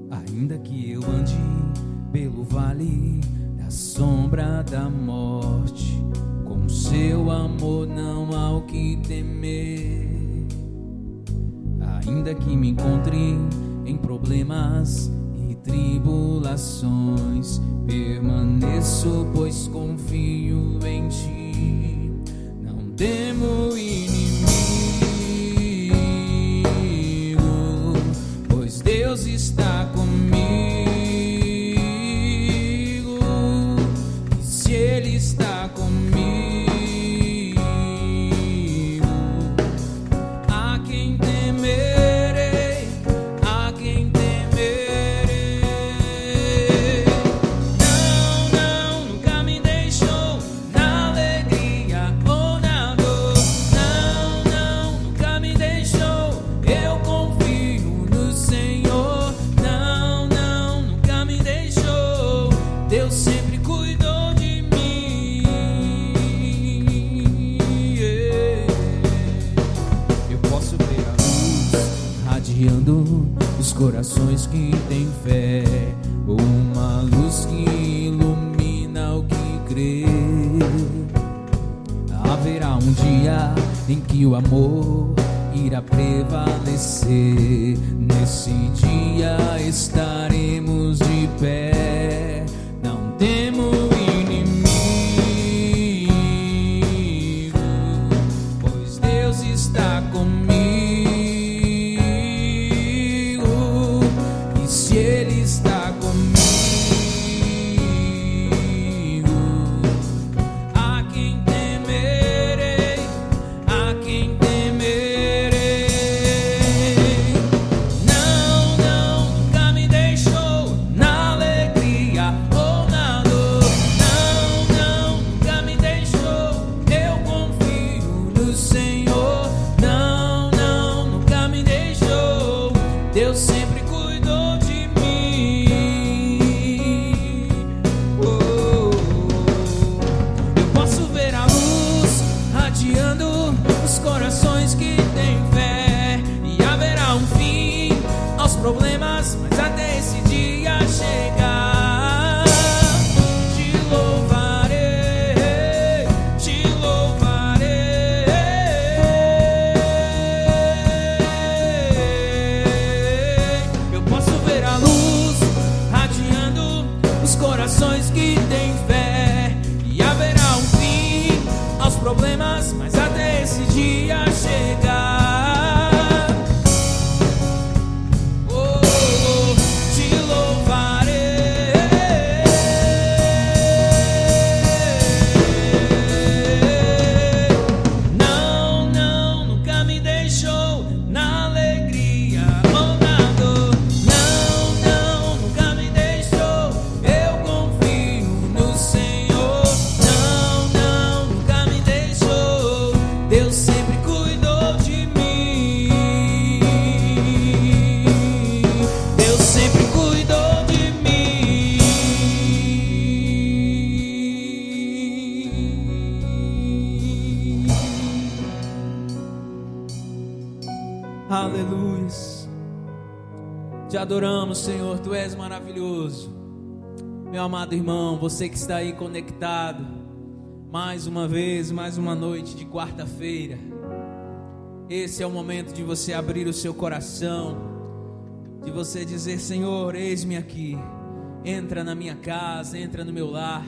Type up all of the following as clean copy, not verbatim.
Ainda que eu ande pelo vale da sombra da morte, com seu amor não há o que temer. Ainda que me encontre em problemas e tribulações, permaneço, pois confio em ti. Não temo inimigo, pois Deus está comigo. E se Ele está comigo, a quem temerei, a quem temerei. Não, não, nunca me deixou na alegria ou na dor. Não, não, nunca me deixou, eu confio no Senhor. Não, não, nunca me deixou, Deus sempre cuidou de mim. Eu posso ver a luz radiando os corações que têm fé, ou uma luz que ilumina o que crê. Haverá um dia em que o amor irá prevalecer. Nesse dia estaremos de pé. Não temo inimigo, pois Deus está comigo. E se Ele está comigo, a quem temerei, a quem temerei. Não, não, nunca me deixou na alegria ou na dor. Não, não, nunca me deixou, eu confio no Senhor. Não, não, nunca me deixou, Deus sempre cuidou de mim. Oh, eu posso ver a luz radiando os corações que têm fé, e haverá um fim aos problemas, mas até esse dia chegar, te louvarei, te louvarei. Eu posso ver a luz radiando os corações que têm fé, e haverá um fim aos problemas, mas até esse dia chegar, oh, te louvarei. Não, não, nunca me deixou na alegria ou na dor. Não, não, nunca me deixou, eu confio no Senhor. Não, não, nunca me deixou, Deus sempre cuidou de mim. Deus sempre cuidou de mim. Aleluia. Te adoramos, Senhor, Tu és maravilhoso. Meu amado irmão, você que está aí conectado, mais uma vez, mais uma noite de quarta-feira, esse é o momento de você abrir o seu coração, de você dizer: Senhor, eis-me aqui, entra na minha casa, entra no meu lar,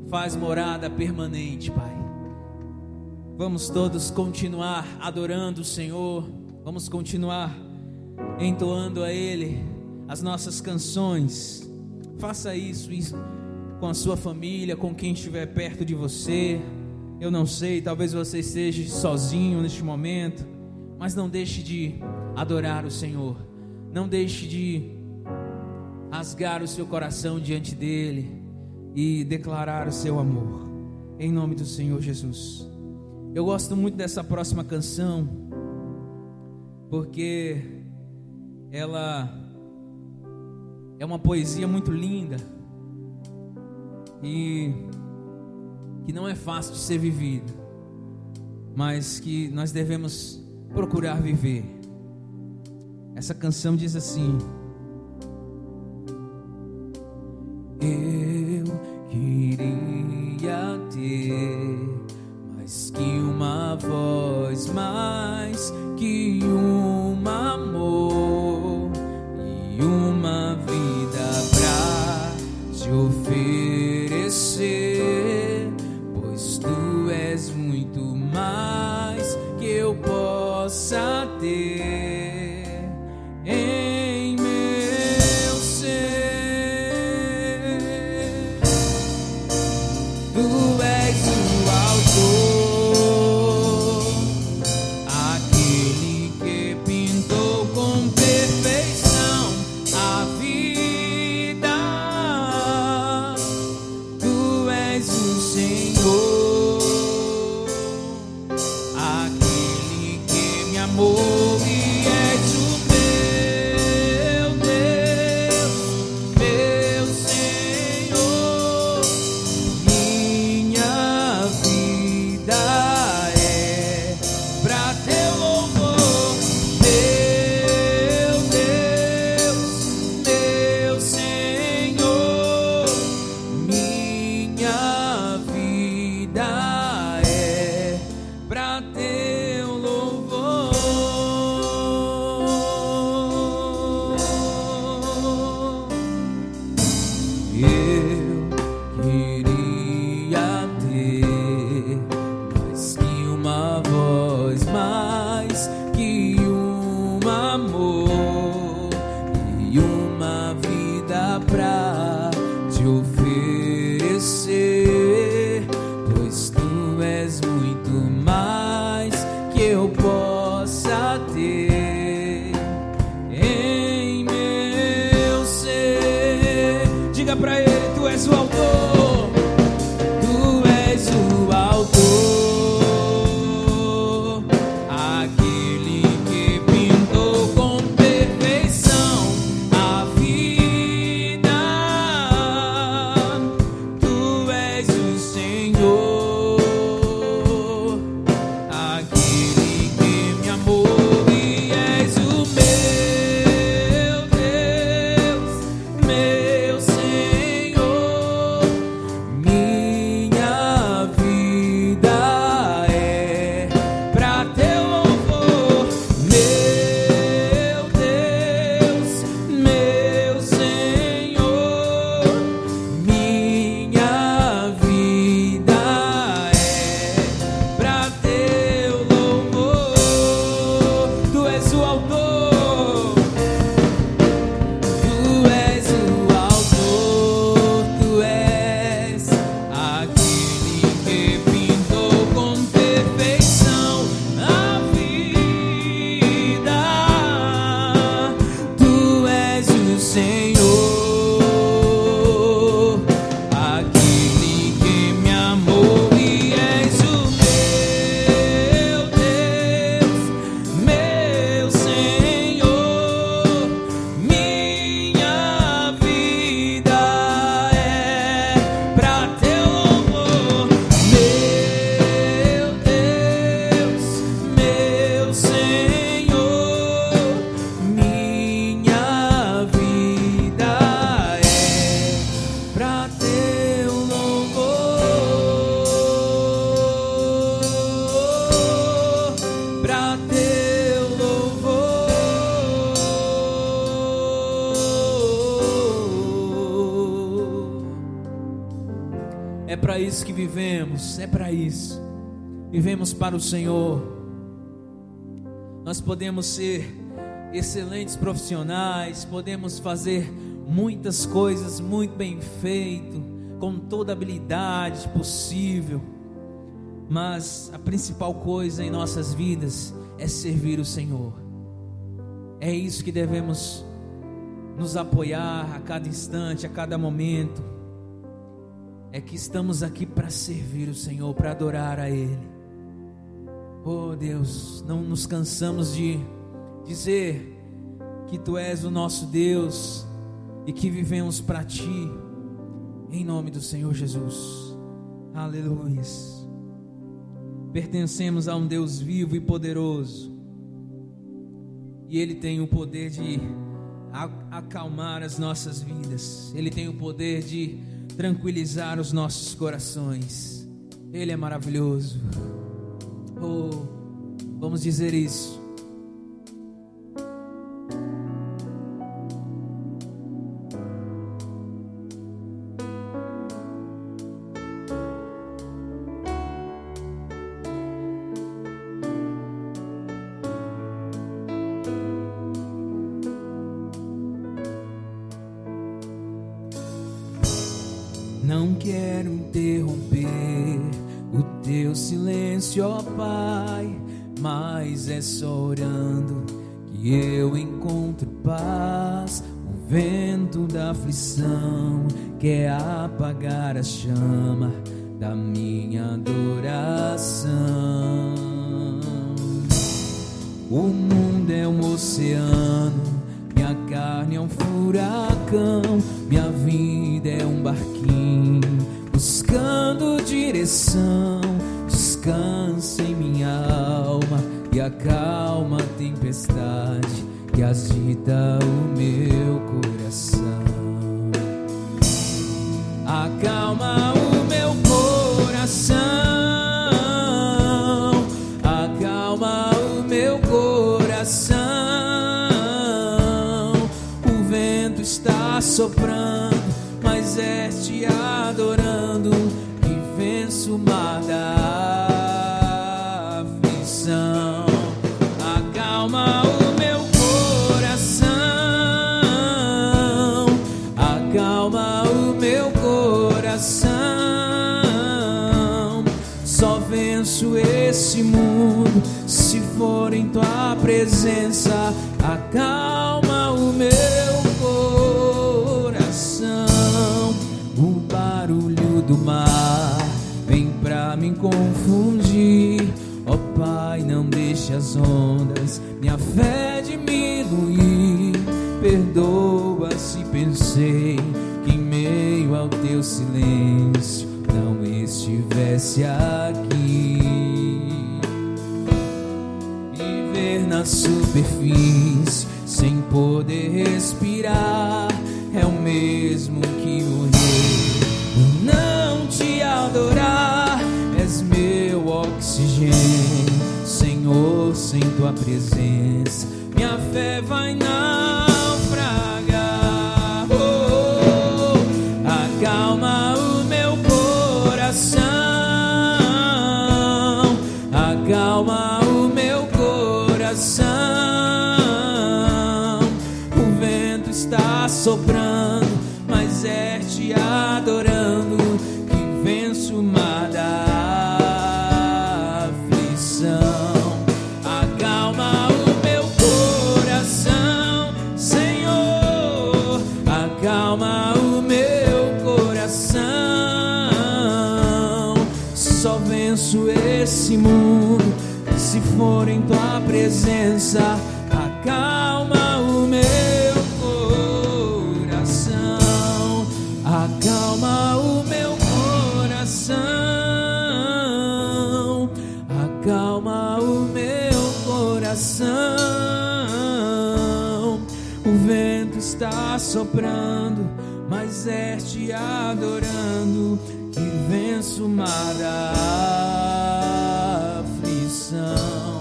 faz morada permanente, Pai. Vamos todos continuar adorando o Senhor, vamos continuar entoando a Ele as nossas canções. Faça isso com a sua família, com quem estiver perto de você. Eu não sei, talvez você esteja sozinho neste momento, mas não deixe de adorar o Senhor. Não deixe de rasgar o seu coração diante dEle e declarar o seu amor, em nome do Senhor Jesus. Eu gosto muito dessa próxima canção, porque ela é uma poesia muito linda e que não é fácil de ser vivida, mas que nós devemos procurar viver. Essa canção diz assim: Eu queria ter mais que uma voz, mais que um amor e uma vida pra te oferecer, pois tu és muito mais que eu possa ter em meu ser. Tu és o autor, aquele que pintou com perfeição a vida. Tu és o Senhor, aquele que me amou e és o meu Deus, meu Senhor. Minha vida é pra teu louvor, meu Deus, meu Senhor. Minha vida é pra teu louvor. Eu queria ter mais que uma voz, mais que um amor e uma vida pra te oferecer, pois tu és muito mais que eu possa ter em meu ser. Diga pra ele, tu és o autor, tu és o autor, aquele que pintou com perfeição a vida. Tu és o Senhor, aquele que me amou e és o meu Deus, meu Senhor. Minha vida é pra teu louvor, meu Deus, meu Senhor. Minha vida é pra teu louvor. Tu és o autor, tu és o autor, tu és aquele que pintou com perfeição a vida. Tu és o Senhor, aquele que me amou e és o meu Deus, meu Senhor. Minha vida é pra teu louvor, meu Deus, meu Senhor. Minha vida é pra teu louvor, pra teu louvor. É para isso que vivemos, é para isso. Vivemos para o Senhor. Nós podemos ser excelentes profissionais, podemos fazer muitas coisas muito bem feito, com toda a habilidade possível, mas a principal coisa em nossas vidas é servir o Senhor. É isso que devemos nos apoiar a cada instante, a cada momento. É que estamos aqui para servir o Senhor, para adorar a Ele. Oh Deus, não nos cansamos de dizer que Tu és o nosso Deus e que vivemos para Ti, em nome do Senhor Jesus. Aleluia. Pertencemos a um Deus vivo e poderoso, e Ele tem o poder de acalmar as nossas vidas. Ele tem o poder de tranquilizar os nossos corações. Ele é maravilhoso. Oh, vamos dizer isso. Não quero interromper o teu silêncio, ó Pai, mas é só orando que eu encontro paz. O vento da aflição quer apagar a chama da minha adoração. O mundo é um oceano, minha carne é um furacão, minha vida é um barquinho buscando direção. Descansa em minha alma e acalma a tempestade que agita o meu coração. Acalma o meu coração, acalma o meu coração. O vento está soprando, mas é te adorando que venço o mar da aflição. Acalma o meu coração, acalma o meu coração. Só venço esse mundo se for em tua presença. Acalma o meu coração. O barulho do mar vem pra me confundir. Ó Pai, não deixe as ondas minha fé diminuir. Perdoa se pensei que em meio ao teu silêncio não estivesse aqui. Viver na superfície sem poder respirar é o mesmo que morrer por não te adorar. És meu oxigênio, Senhor, sem tua presença minha fé vai naufragar. Oh, acalma o meu coração, acalma o meu coração. O vento está soprando, mas é te adorando que venço o mar da aflição. Acalma o meu coração, Senhor, acalma o meu coração. Só venço esse mundo se for em tua presença. Acalma o meu coração, acalma o meu coração, acalma o meu coração. O vento está soprando, mas é te adorando que venço o mar da aflição.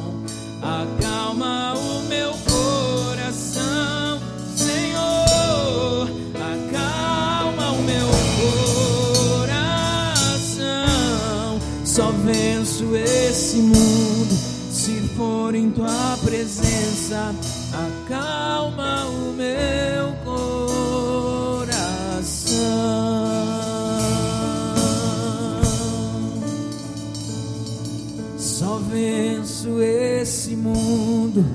Acalma o meu coração, Senhor, acalma o meu coração. Só venço esse mundo se for em tua presença. Acalma o meu coração. Só venço esse mundo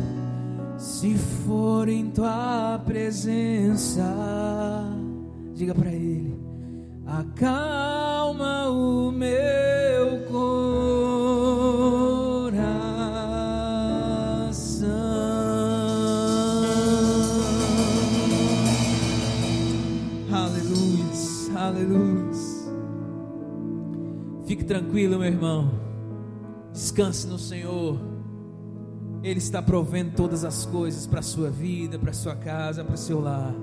se for em tua presença. Diga para ele: acalma o meu coração. Aleluia, aleluia. Fique tranquilo, meu irmão. Descanse no Senhor. Ele está provendo todas as coisas para a sua vida, para a sua casa, para o seu lar.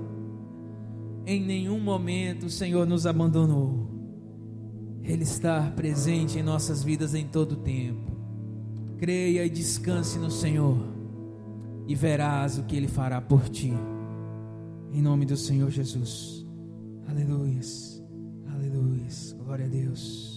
Em nenhum momento o Senhor nos abandonou. Ele está presente em nossas vidas em todo o tempo. Creia e descanse no Senhor, e verás o que Ele fará por ti. Em nome do Senhor Jesus. Aleluias, aleluias, glória a Deus.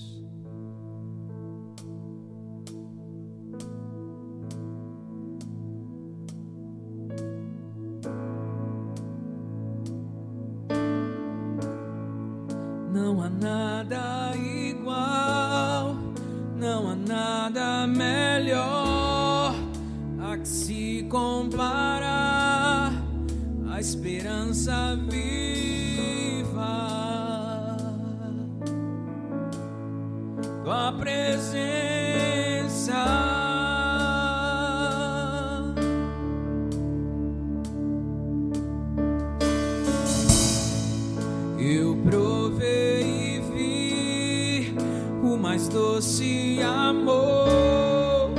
Não há nada igual, não há nada melhor a que se comparar, a esperança viva, tua presença. Eu provei e vi o mais doce amor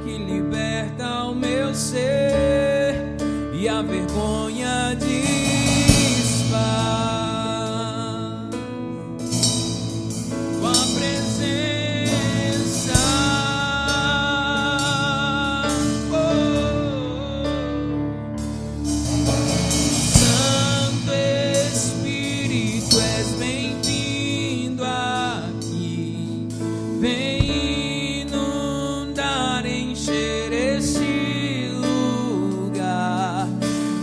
que liberta o meu ser e a vergonha desfaz. Tua presença, Santo Espírito, és bem-vindo aqui. Vem inundar, encher esse lugar.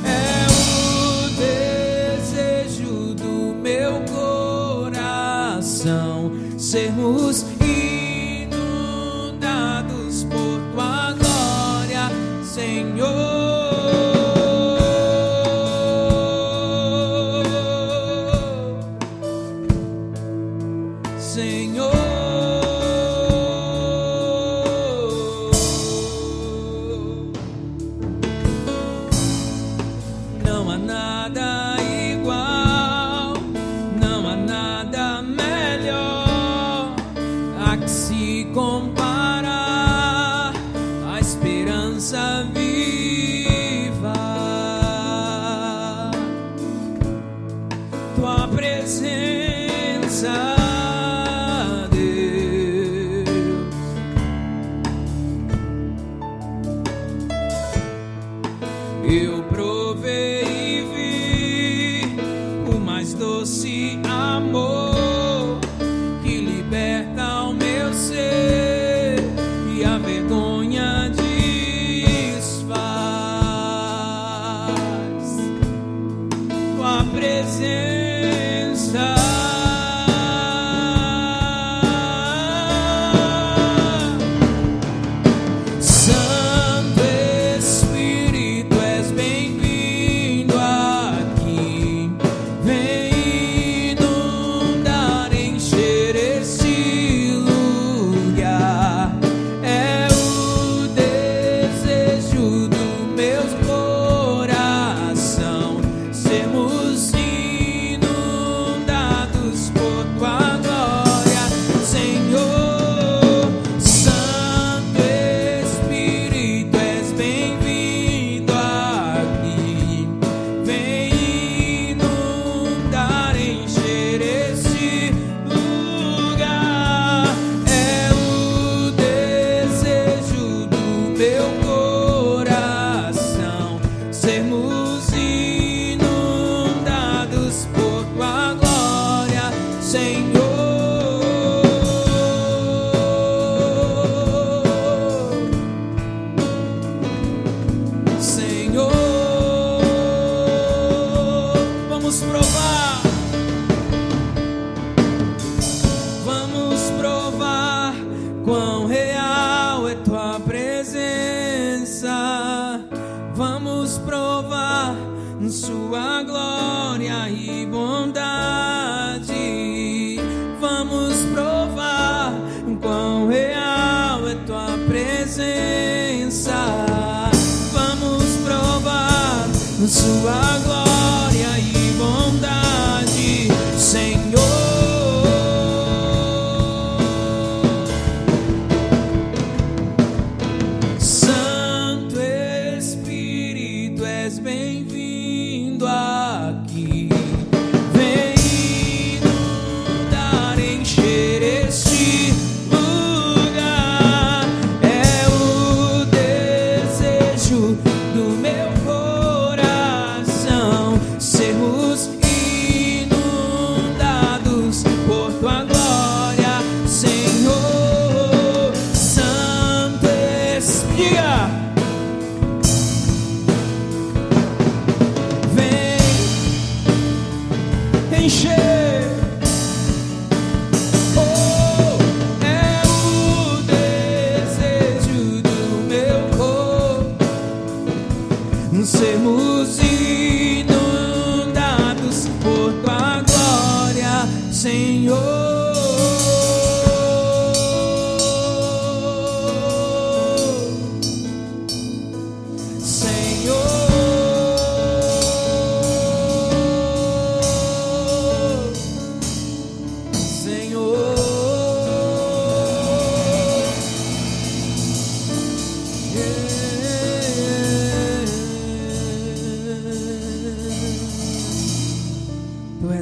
É o desejo do meu coração sermos inundados por tua glória, Senhor. Senhor, não há nada igual, não há nada melhor a que se comparar, a esperança viva, tua presença. Eu provei e vi o mais doce amor que liberta o meu ser e a vergonha desfaz. Tua presença, Santo Espírito, és bem-vindo aqui. Vem inundar, encher esse lugar. É o desejo do meu coração sermos inundados por tua glória, Senhor. Santo Espírito, és bem-vindo aqui. Vem inundar, encher esse lugar. É o desejo do meu coração sermos inundados por tua glória, Senhor. Senhor, vamos provar quão real é tua presença. Vamos provar sua glória e bondade. Vamos provar quão real é tua presença. Vamos provar sua glória e bondade, Senhor. Santo encher. Oh, é o desejo do meu corpo, sermos inundados por tua glória, Senhor.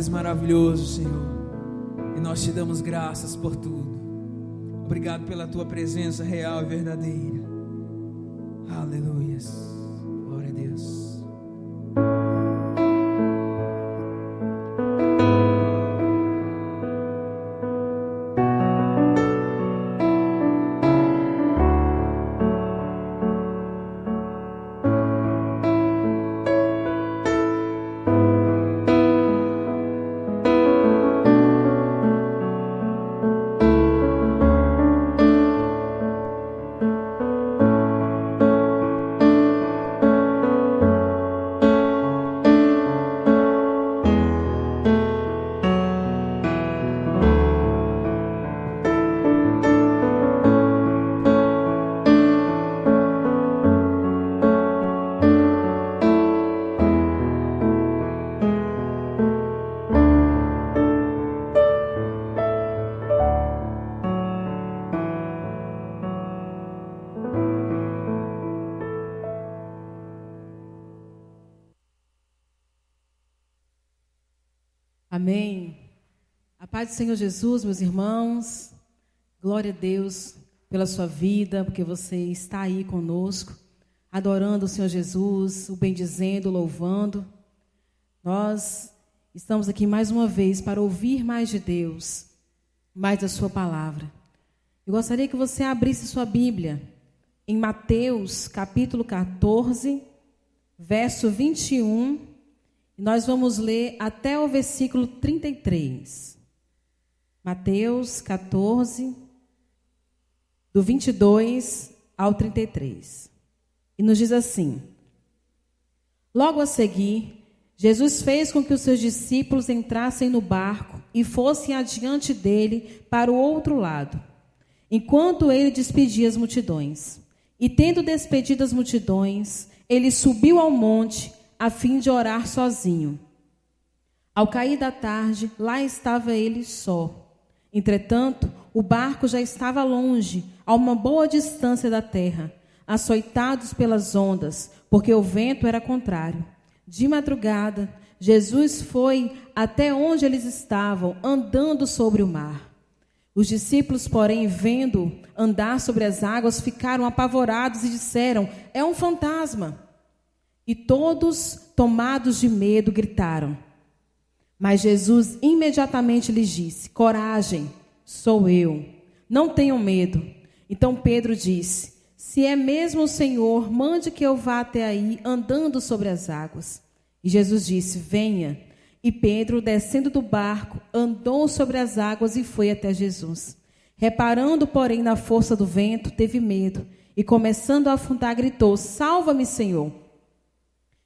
Maravilhoso, Senhor, e nós te damos graças por tudo. Obrigado pela tua presença real e verdadeira. Aleluias. Glória a Deus. Amém. A paz do Senhor Jesus, meus irmãos. Glória a Deus pela sua vida, porque você está aí conosco, adorando o Senhor Jesus, o bendizendo, louvando. Nós estamos aqui mais uma vez para ouvir mais de Deus, mais da sua palavra. Eu gostaria que você abrisse sua Bíblia em Mateus, capítulo 14, verso 21. Nós vamos ler até o versículo 33. Mateus 14, do 22 ao 33. E nos diz assim: Logo a seguir, Jesus fez com que os seus discípulos entrassem no barco e fossem adiante dele para o outro lado, enquanto ele despedia as multidões. E tendo despedido as multidões, ele subiu ao monte a fim de orar sozinho. Ao cair da tarde, lá estava ele só. Entretanto, o barco já estava longe, a uma boa distância da terra, açoitados pelas ondas, porque o vento era contrário. De madrugada, Jesus foi até onde eles estavam, andando sobre o mar. Os discípulos, porém, vendo andar sobre as águas, ficaram apavorados e disseram: é um fantasma. E todos, tomados de medo, gritaram. Mas Jesus imediatamente lhes disse: coragem, sou eu, não tenham medo. Então Pedro disse: se é mesmo o Senhor, mande que eu vá até aí, andando sobre as águas. E Jesus disse: venha. E Pedro, descendo do barco, andou sobre as águas e foi até Jesus. Reparando, porém, na força do vento, teve medo, e começando a afundar, gritou: salva-me, Senhor.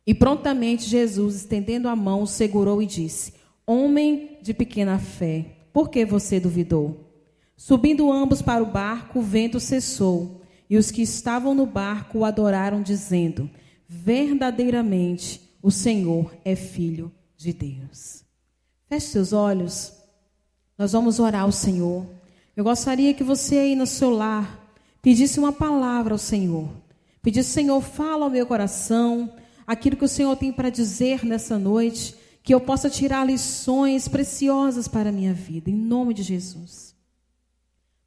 E prontamente Jesus, estendendo a mão, o segurou e disse: homem de pequena fé, por que você duvidou? Subindo ambos para o barco, o vento cessou, e os que estavam no barco o adoraram, dizendo: verdadeiramente o Senhor é Filho de Deus. Feche seus olhos, nós vamos orar ao Senhor. Eu gostaria que você aí no seu lar pedisse uma palavra ao Senhor. Pedisse: Senhor, fala ao meu coração aquilo que o Senhor tem para dizer nessa noite, que eu possa tirar lições preciosas para a minha vida, em nome de Jesus.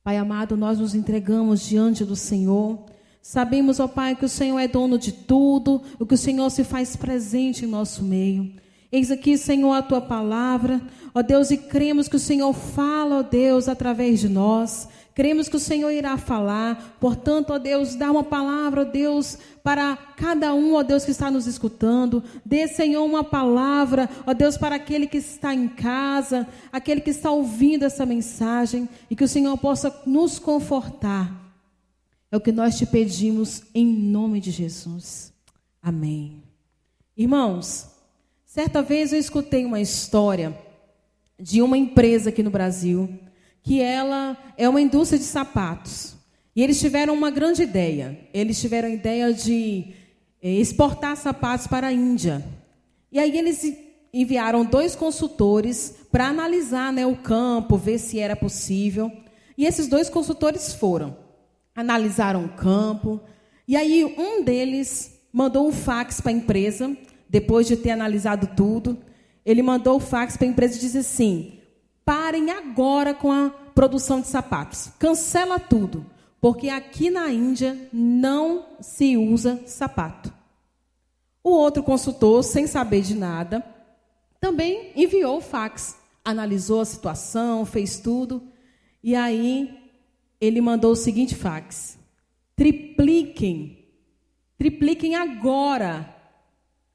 Pai amado, nós nos entregamos diante do Senhor. Sabemos, ó Pai, que o Senhor é dono de tudo, o que o Senhor se faz presente em nosso meio. Eis aqui, Senhor, a tua palavra, ó Deus, e cremos que o Senhor fala, ó Deus, através de nós. Cremos que o Senhor irá falar. Portanto, ó Deus, dá uma palavra, ó Deus, para cada um, ó Deus, que está nos escutando. Dê, Senhor, uma palavra, ó Deus, para aquele que está em casa, aquele que está ouvindo essa mensagem, e que o Senhor possa nos confortar. É o que nós te pedimos em nome de Jesus. Amém. Irmãos, certa vez eu escutei uma história de uma empresa aqui no Brasil, que ela é uma indústria de sapatos. E eles tiveram uma grande ideia. Eles tiveram a ideia de exportar sapatos para a Índia. E aí eles enviaram 2 consultores para analisar, né, o campo, ver se era possível. E esses 2 consultores foram, analisaram o campo. E aí um deles mandou um fax para a empresa, depois de ter analisado tudo. Ele mandou o fax para a empresa e disse assim: parem agora com a produção de sapatos. Cancela tudo, porque aqui na Índia não se usa sapato. O outro consultor, sem saber de nada, também enviou o fax. Analisou a situação, fez tudo. E aí ele mandou o seguinte fax: tripliquem agora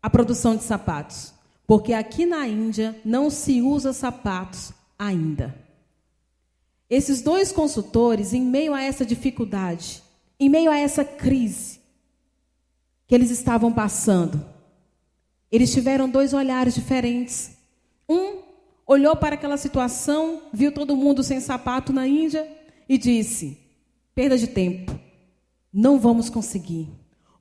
a produção de sapatos, porque aqui na Índia não se usa sapatos ainda. Esses 2 consultores, em meio a essa dificuldade, em meio a essa crise que eles estavam passando, eles tiveram 2 olhares diferentes. Um olhou para aquela situação, viu todo mundo sem sapato na Índia e disse: perda de tempo, não vamos conseguir.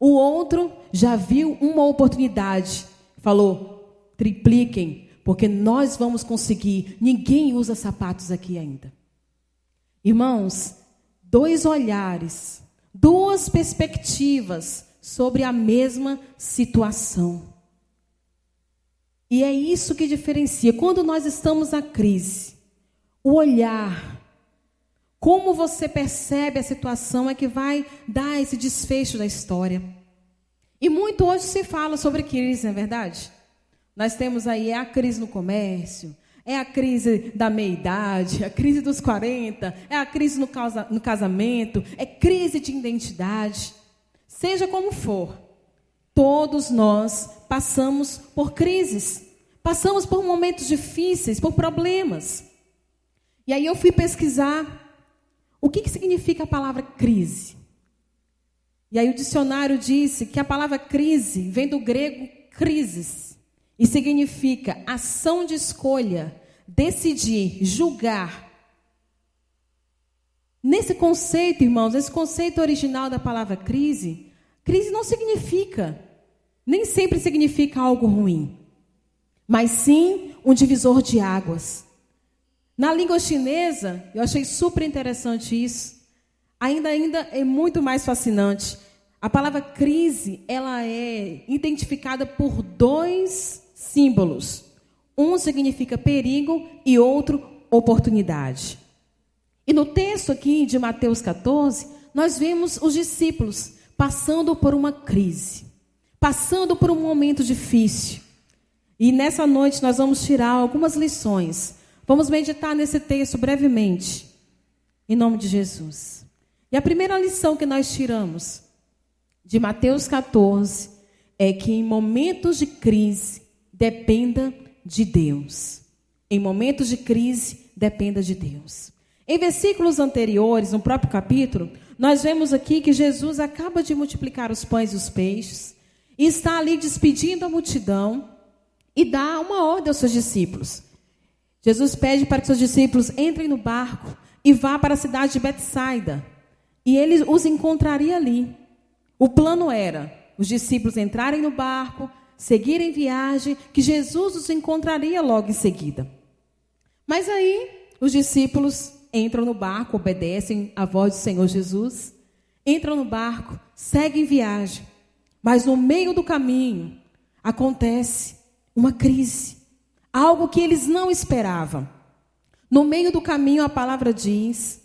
O outro já viu uma oportunidade, falou: tripliquem, porque nós vamos conseguir. Ninguém usa sapatos aqui ainda. Irmãos, 2 olhares, 2 perspectivas sobre a mesma situação. E é isso que diferencia. Quando nós estamos na crise, o olhar, como você percebe a situação é que vai dar esse desfecho da história. E muito hoje se fala sobre crise, não é verdade? Nós temos aí a crise no comércio, é a crise da meia-idade, a crise dos 40, é a crise no casamento, é crise de identidade. Seja como for, todos nós passamos por crises, passamos por momentos difíceis, por problemas. E aí eu fui pesquisar o que significa a palavra crise. E aí o dicionário disse que a palavra crise vem do grego crisis e significa ação de escolha, decidir, julgar. Nesse conceito, irmãos, esse conceito original da palavra crise não significa, nem sempre significa algo ruim, mas sim um divisor de águas. Na língua chinesa, eu achei super interessante isso. Ainda é muito mais fascinante. A palavra crise, ela é identificada por 2 símbolos. Um significa perigo e outro oportunidade. E no texto aqui de Mateus 14, nós vemos os discípulos passando por uma crise, passando por um momento difícil. E nessa noite nós vamos tirar algumas lições. Vamos meditar nesse texto brevemente, em nome de Jesus. E a primeira lição que nós tiramos de Mateus 14 é que em momentos de crise, dependa de Deus. Em momentos de crise, dependa de Deus. Em versículos anteriores, no próprio capítulo, nós vemos aqui que Jesus acaba de multiplicar os pães e os peixes e está ali despedindo a multidão e dá uma ordem aos seus discípulos. Jesus pede para que seus discípulos entrem no barco e vá para a cidade de Betsaida. E ele os encontraria ali. O plano era os discípulos entrarem no barco, seguirem viagem, que Jesus os encontraria logo em seguida. Mas aí os discípulos entram no barco, obedecem à voz do Senhor Jesus, entram no barco, seguem viagem. Mas no meio do caminho acontece uma crise. Algo que eles não esperavam. No meio do caminho, a palavra diz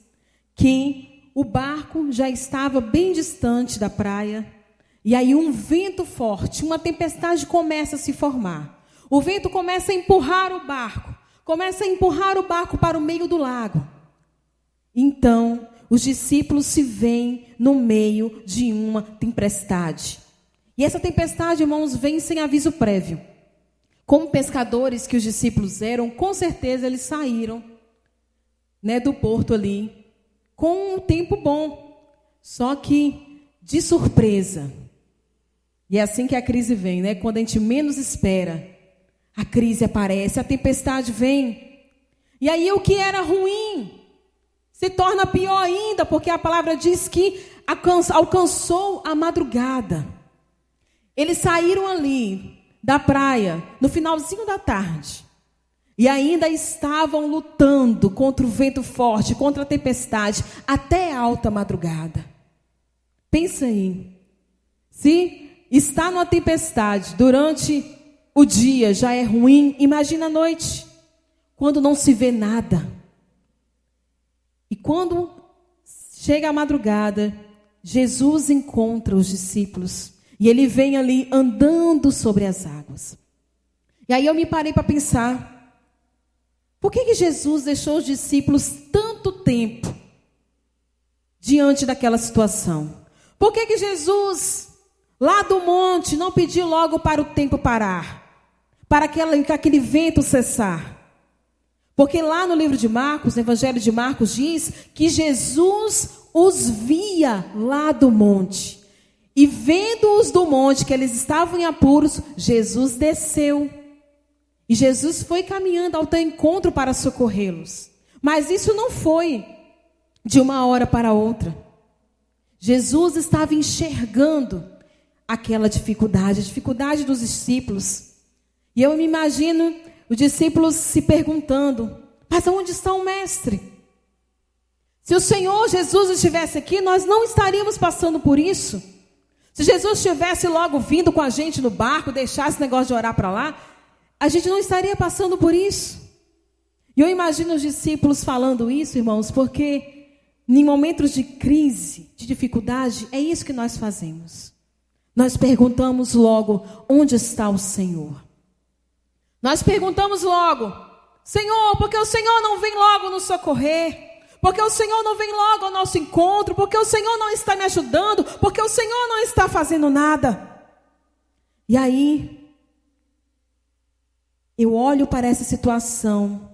que o barco já estava bem distante da praia. E aí um vento forte, uma tempestade começa a se formar. O vento começa a empurrar o barco. Começa a empurrar o barco para o meio do lago. Então, os discípulos se veem no meio de uma tempestade. E essa tempestade, irmãos, vem sem aviso prévio. Como pescadores que os discípulos eram, com certeza eles saíram, do porto ali, com um tempo bom. Só que, de surpresa, e é assim que a crise vem, quando a gente menos espera, a crise aparece, a tempestade vem. E aí o que era ruim se torna pior ainda, porque a palavra diz que alcançou a madrugada. Eles saíram ali da praia no finalzinho da tarde e ainda estavam lutando contra o vento forte, contra a tempestade, até alta madrugada. Pensa aí, se está numa tempestade durante o dia já é ruim, imagina a noite, quando não se vê nada. E quando chega a madrugada, Jesus encontra os discípulos e ele vem ali andando sobre as águas. E aí eu me parei para pensar, por que Jesus deixou os discípulos tanto tempo diante daquela situação? Por que Jesus, lá do monte, não pediu logo para o tempo parar? Para aquele vento cessar? Porque lá no livro de Marcos, no Evangelho de Marcos, diz que Jesus os via lá do monte. E vendo-os do monte, que eles estavam em apuros, Jesus desceu. E Jesus foi caminhando ao teu encontro para socorrê-los. Mas isso não foi de uma hora para outra. Jesus estava enxergando aquela dificuldade, a dificuldade dos discípulos. E eu me imagino os discípulos se perguntando, mas onde está o mestre? Se o Senhor Jesus estivesse aqui, nós não estaríamos passando por isso. Se Jesus tivesse logo vindo com a gente no barco, deixasse esse negócio de orar para lá, a gente não estaria passando por isso. E eu imagino os discípulos falando isso, irmãos, porque em momentos de crise, de dificuldade, é isso que nós fazemos. Nós perguntamos logo, onde está o Senhor? Nós perguntamos logo, Senhor, por que o Senhor não vem logo nos socorrer? Porque o Senhor não vem logo ao nosso encontro? Porque o Senhor não está me ajudando? Porque o Senhor não está fazendo nada? E aí, eu olho para essa situação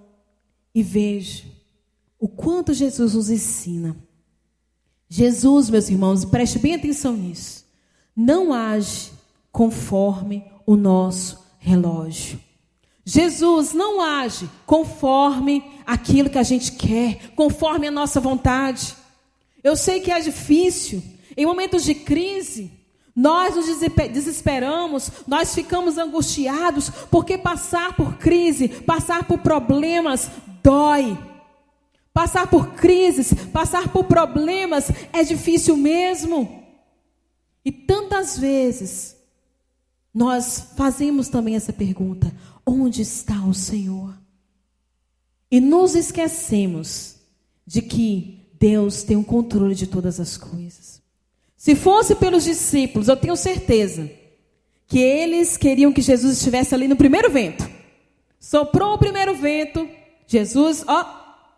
e vejo o quanto Jesus nos ensina. Jesus, meus irmãos, preste bem atenção nisso, não age conforme o nosso relógio. Jesus não age conforme aquilo que a gente quer, conforme a nossa vontade. Eu sei que é difícil, em momentos de crise, nós nos desesperamos, nós ficamos angustiados, porque passar por crise, passar por problemas, dói. Passar por crises, passar por problemas é difícil mesmo. E tantas vezes nós fazemos também essa pergunta, onde está o Senhor? E nos esquecemos de que Deus tem o controle de todas as coisas. Se fosse pelos discípulos, eu tenho certeza que eles queriam que Jesus estivesse ali no primeiro vento. Soprou o primeiro vento, Jesus,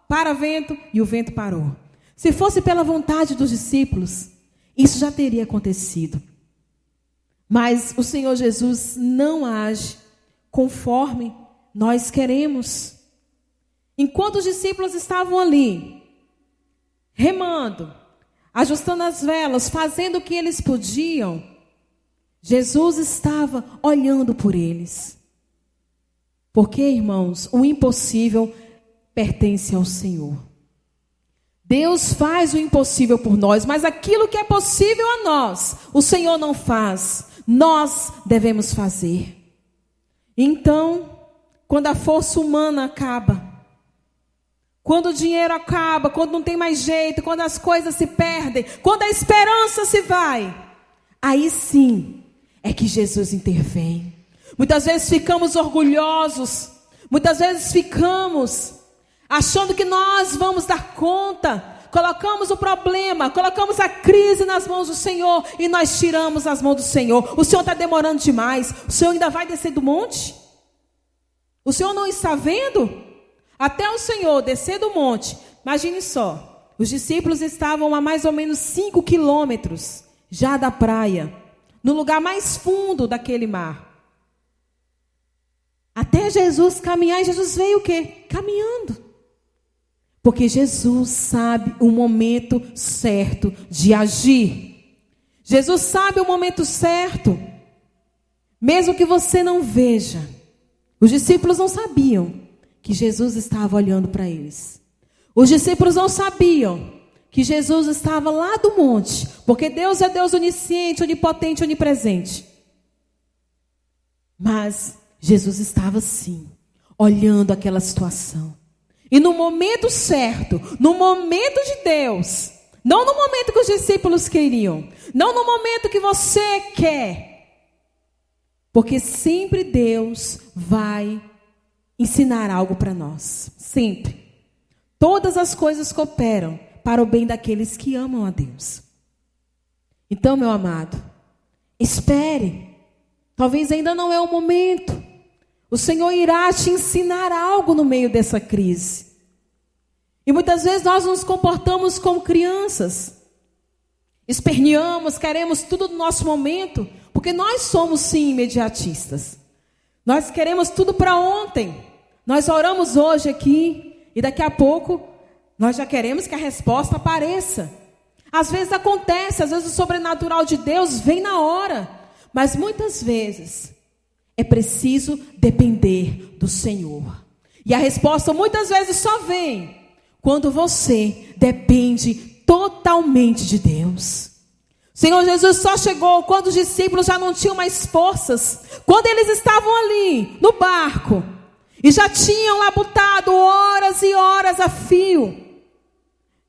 para vento, e o vento parou. Se fosse pela vontade dos discípulos, isso já teria acontecido. Mas o Senhor Jesus não age conforme nós queremos. Enquanto os discípulos estavam ali, remando, ajustando as velas, fazendo o que eles podiam, Jesus estava olhando por eles. Porque, irmãos, o impossível pertence ao Senhor. Deus faz o impossível por nós, mas aquilo que é possível a nós, o Senhor não faz, nós devemos fazer. Então, quando a força humana acaba, quando o dinheiro acaba, quando não tem mais jeito, quando as coisas se perdem, quando a esperança se vai, aí sim é que Jesus intervém. Muitas vezes ficamos orgulhosos, muitas vezes ficamos achando que nós vamos dar conta, colocamos o problema, colocamos a crise nas mãos do Senhor e nós tiramos as mãos do Senhor. O Senhor está demorando demais, o Senhor ainda vai descer do monte? O Senhor não está vendo? Até o Senhor descer do monte. Imagine só, os discípulos estavam a mais ou menos 5 quilômetros já da praia, no lugar mais fundo daquele mar. Até Jesus caminhar, e Jesus veio o quê? Caminhando. Porque Jesus sabe o momento certo de agir. Jesus sabe o momento certo. Mesmo que você não veja. Os discípulos não sabiam que Jesus estava olhando para eles. Os discípulos não sabiam que Jesus estava lá do monte. Porque Deus é Deus onisciente, onipotente, onipresente. Mas Jesus estava sim, olhando aquela situação. E no momento certo, no momento de Deus, não no momento que os discípulos queriam, não no momento que você quer, porque sempre Deus vai ensinar algo para nós, sempre. Todas as coisas cooperam para o bem daqueles que amam a Deus. Então, meu amado, espere, talvez ainda não é o momento. O Senhor irá te ensinar algo no meio dessa crise. E muitas vezes nós nos comportamos como crianças. Esperneamos, queremos tudo no nosso momento. Porque nós somos sim imediatistas. Nós queremos tudo para ontem. Nós oramos hoje aqui e daqui a pouco nós já queremos que a resposta apareça. Às vezes acontece, às vezes o sobrenatural de Deus vem na hora. Mas muitas vezes é preciso depender do Senhor. E a resposta muitas vezes só vem quando você depende totalmente de Deus. O Senhor Jesus só chegou quando os discípulos já não tinham mais forças. Quando eles estavam ali no barco e já tinham labutado horas e horas a fio.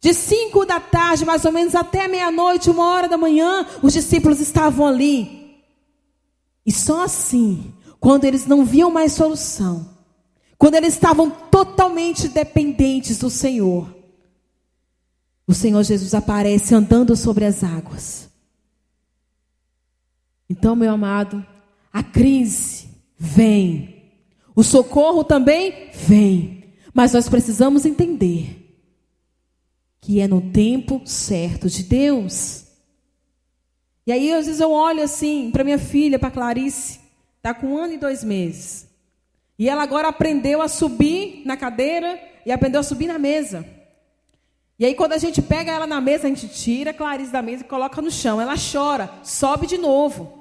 De 5 da tarde mais ou menos até meia-noite, 1h da manhã, os discípulos estavam ali. E só assim, quando eles não viam mais solução, quando eles estavam totalmente dependentes do Senhor, o Senhor Jesus aparece andando sobre as águas. Então, meu amado, a crise vem, o socorro também vem, mas nós precisamos entender que é no tempo certo de Deus. E aí, às vezes eu olho assim para minha filha, para Clarice, está com 1 ano e 2 meses. E ela agora aprendeu a subir na cadeira e aprendeu a subir na mesa. E aí quando a gente pega ela na mesa, a gente tira a Clarice da mesa e coloca no chão. Ela chora, sobe de novo.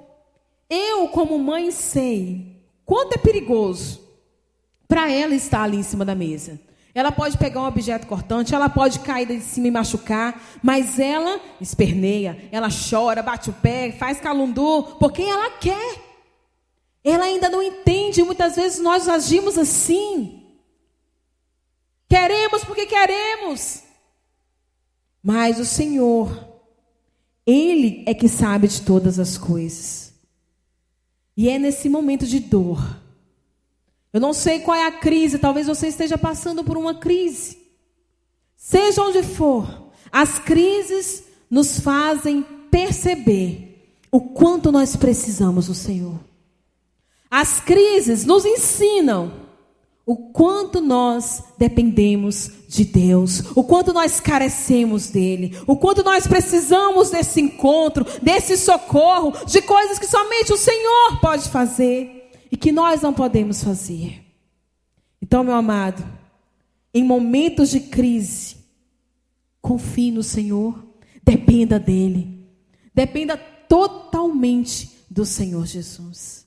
Eu, como mãe, sei quanto é perigoso para ela estar ali em cima da mesa. Ela pode pegar um objeto cortante, ela pode cair de cima e machucar, mas ela esperneia, ela chora, bate o pé, faz calundu, porque ela quer. Ela ainda não entende, muitas vezes nós agimos assim. Queremos porque queremos. Mas o Senhor, Ele é que sabe de todas as coisas. E é nesse momento de dor. Eu não sei qual é a crise, talvez você esteja passando por uma crise. Seja onde for, as crises nos fazem perceber o quanto nós precisamos do Senhor. As crises nos ensinam o quanto nós dependemos de Deus, o quanto nós carecemos dele, o quanto nós precisamos desse encontro, desse socorro, de coisas que somente o Senhor pode fazer e que nós não podemos fazer. Então, meu amado, em momentos de crise, confie no Senhor, dependa dele, dependa totalmente do Senhor Jesus.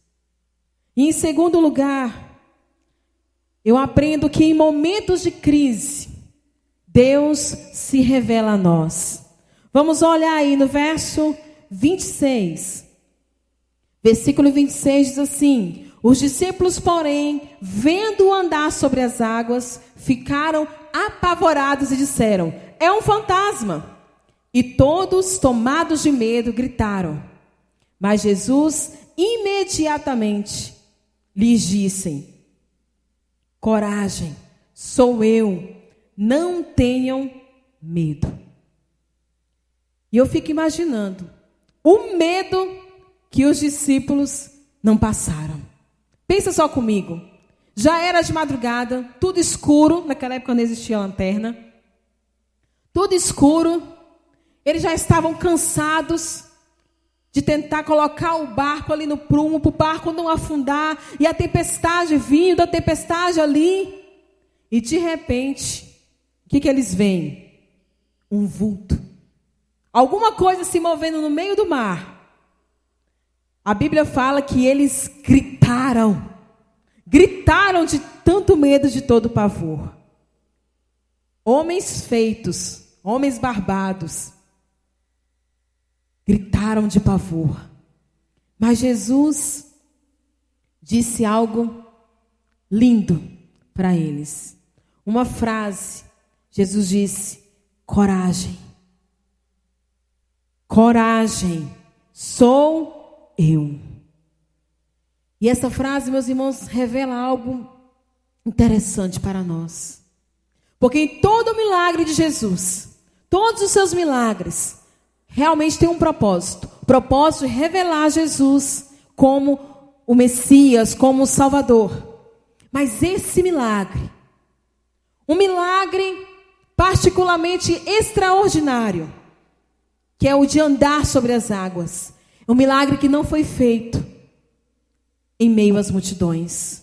E em segundo lugar, eu aprendo que em momentos de crise, Deus se revela a nós. Vamos olhar aí no verso 26. Versículo 26 diz assim: os discípulos, porém, vendo-o andar sobre as águas, ficaram apavorados e disseram: é um fantasma. E todos, tomados de medo, gritaram. Mas Jesus imediatamente lhes disse: coragem, sou eu, não tenham medo. E eu fico imaginando o medo que os discípulos não passaram. Pensa só comigo. Já era de madrugada, tudo escuro. Naquela época não existia lanterna. Tudo escuro. Eles já estavam cansados de tentar colocar o barco ali no prumo, para o barco não afundar. E a tempestade vindo, a tempestade ali. E de repente, o que eles veem? Um vulto. Alguma coisa se movendo no meio do mar. A Bíblia fala que eles gritaram. Gritaram de tanto medo, de todo pavor. Homens feitos, homens barbados, gritaram de pavor. Mas Jesus disse algo lindo para eles. Uma frase. Jesus disse: coragem. Coragem, sou eu. E essa frase, meus irmãos, revela algo interessante para nós. Porque em todo o milagre de Jesus, todos os seus milagres, realmente tem um propósito. O propósito de revelar Jesus como o Messias, como o Salvador. Mas esse milagre, um milagre particularmente extraordinário, que é o de andar sobre as águas. É um milagre que não foi feito em meio às multidões.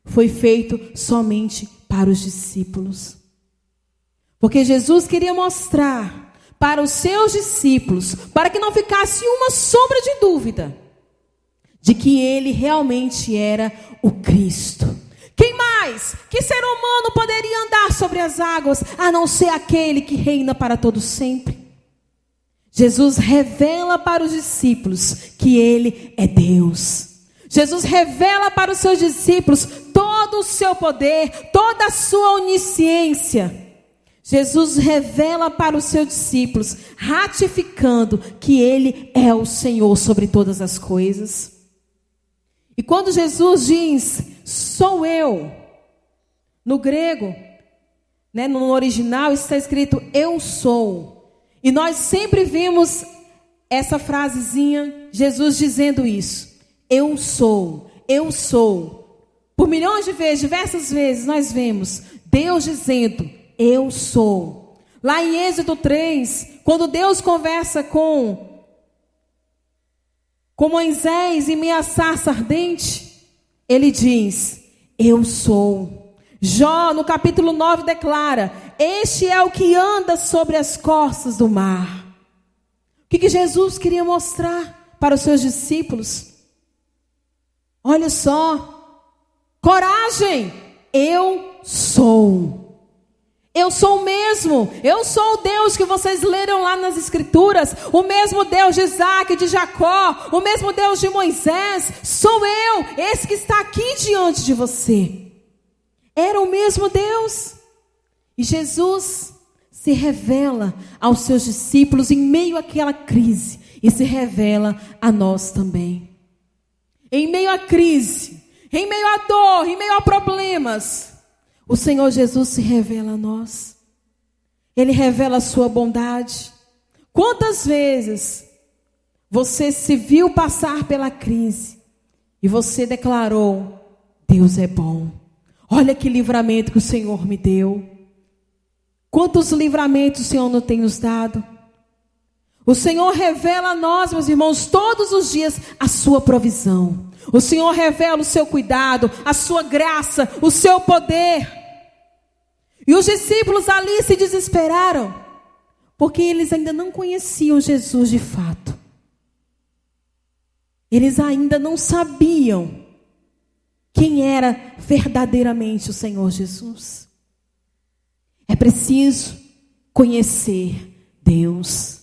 Foi feito somente para os discípulos. Porque Jesus queria mostrar para os seus discípulos, para que não ficasse uma sombra de dúvida, de que ele realmente era o Cristo. Quem mais? Que ser humano poderia andar sobre as águas, a não ser aquele que reina para todo sempre? Jesus revela para os discípulos que ele é Deus. Jesus revela para os seus discípulos todo o seu poder, toda a sua onisciência. Jesus revela para os seus discípulos, ratificando que ele é o Senhor sobre todas as coisas. E quando Jesus diz, sou eu, no grego, no original está escrito, eu sou. E nós sempre vimos essa frasezinha, Jesus dizendo isso. Eu sou, eu sou. Por milhões de vezes, diversas vezes, nós vemos Deus dizendo, eu sou. Lá em Êxodo 3, quando Deus conversa com Moisés em meio à sarça ardente, ele diz, eu sou. Jó, no capítulo 9, declara, este é o que anda sobre as costas do mar. O que Jesus queria mostrar para os seus discípulos? Olha só, coragem, eu sou. Eu sou o mesmo, eu sou o Deus que vocês leram lá nas Escrituras, o mesmo Deus de Isaac, de Jacó, o mesmo Deus de Moisés, sou eu, esse que está aqui diante de você. Era o mesmo Deus. E Jesus se revela aos seus discípulos em meio àquela crise, e se revela a nós também. Em meio à crise, em meio à dor, em meio a problemas, o Senhor Jesus se revela a nós. Ele revela a sua bondade. Quantas vezes você se viu passar pela crise e você declarou, Deus é bom. Olha que livramento que o Senhor me deu. Quantos livramentos o Senhor não tem nos dado? O Senhor revela a nós, meus irmãos, todos os dias a sua provisão. O Senhor revela o seu cuidado, a sua graça, o seu poder. E os discípulos ali se desesperaram, porque eles ainda não conheciam Jesus de fato. Eles ainda não sabiam quem era verdadeiramente o Senhor Jesus. É preciso conhecer Deus.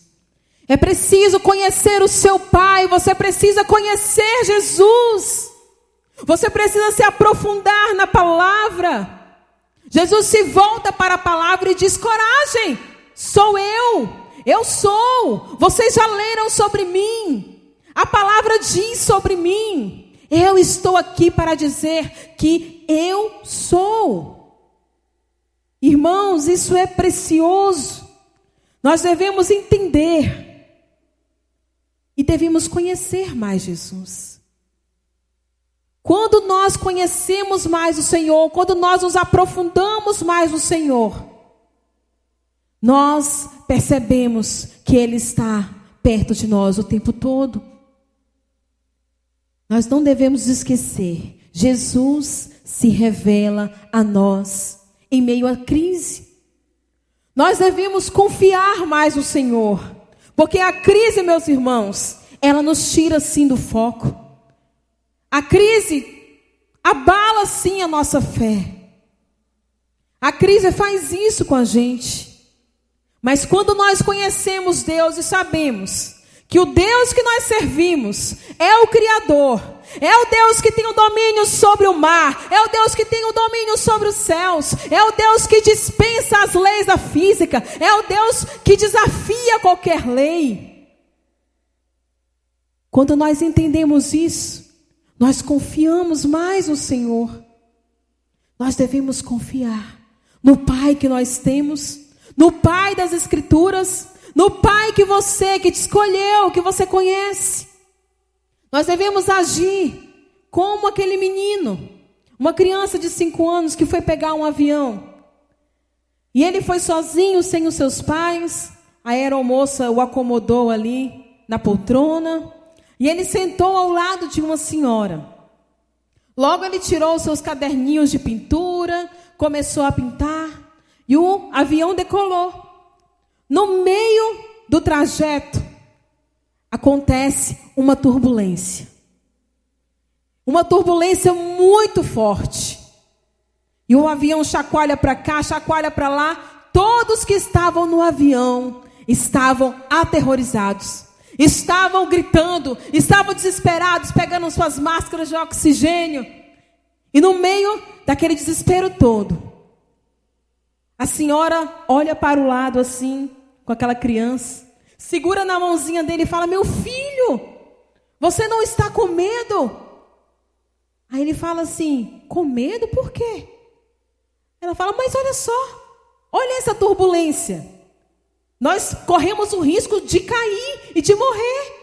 É preciso conhecer o seu Pai. Você precisa conhecer Jesus. Você precisa se aprofundar na palavra. Jesus se volta para a palavra e diz, coragem, sou eu sou. Vocês já leram sobre mim. A palavra diz sobre mim. Eu estou aqui para dizer que eu sou. Irmãos, isso é precioso. Nós devemos entender e devemos conhecer mais Jesus. Quando nós conhecemos mais o Senhor, quando nós nos aprofundamos mais no Senhor, nós percebemos que Ele está perto de nós o tempo todo. Nós não devemos esquecer, Jesus se revela a nós em meio à crise. Nós devemos confiar mais no Senhor, porque a crise, meus irmãos, ela nos tira sim do foco. A crise abala sim a nossa fé. A crise faz isso com a gente. Mas quando nós conhecemos Deus e sabemos que o Deus que nós servimos é o Criador, é o Deus que tem o domínio sobre o mar, é o Deus que tem o domínio sobre os céus, é o Deus que dispensa as leis da física, é o Deus que desafia qualquer lei. Quando nós entendemos isso, nós confiamos mais no Senhor. Nós devemos confiar no Pai que nós temos, no Pai das Escrituras, no Pai que te escolheu, que você conhece. Nós devemos agir como aquele menino, uma criança de 5 anos que foi pegar um avião. E ele foi sozinho, sem os seus pais. A aeromoça o acomodou ali na poltrona. E ele sentou ao lado de uma senhora. Logo ele tirou os seus caderninhos de pintura, começou a pintar. E o avião decolou. No meio do trajeto, acontece uma turbulência. Uma turbulência muito forte. E o avião chacoalha para cá, chacoalha para lá. Todos que estavam no avião estavam aterrorizados. Estavam gritando, estavam desesperados, pegando suas máscaras de oxigênio. E no meio daquele desespero todo, a senhora olha para o lado assim, com aquela criança, segura na mãozinha dele e fala: meu filho, você não está com medo? Aí ele fala assim: com medo por quê? Ela fala: mas olha só, olha essa turbulência. Nós corremos o risco de cair e de morrer.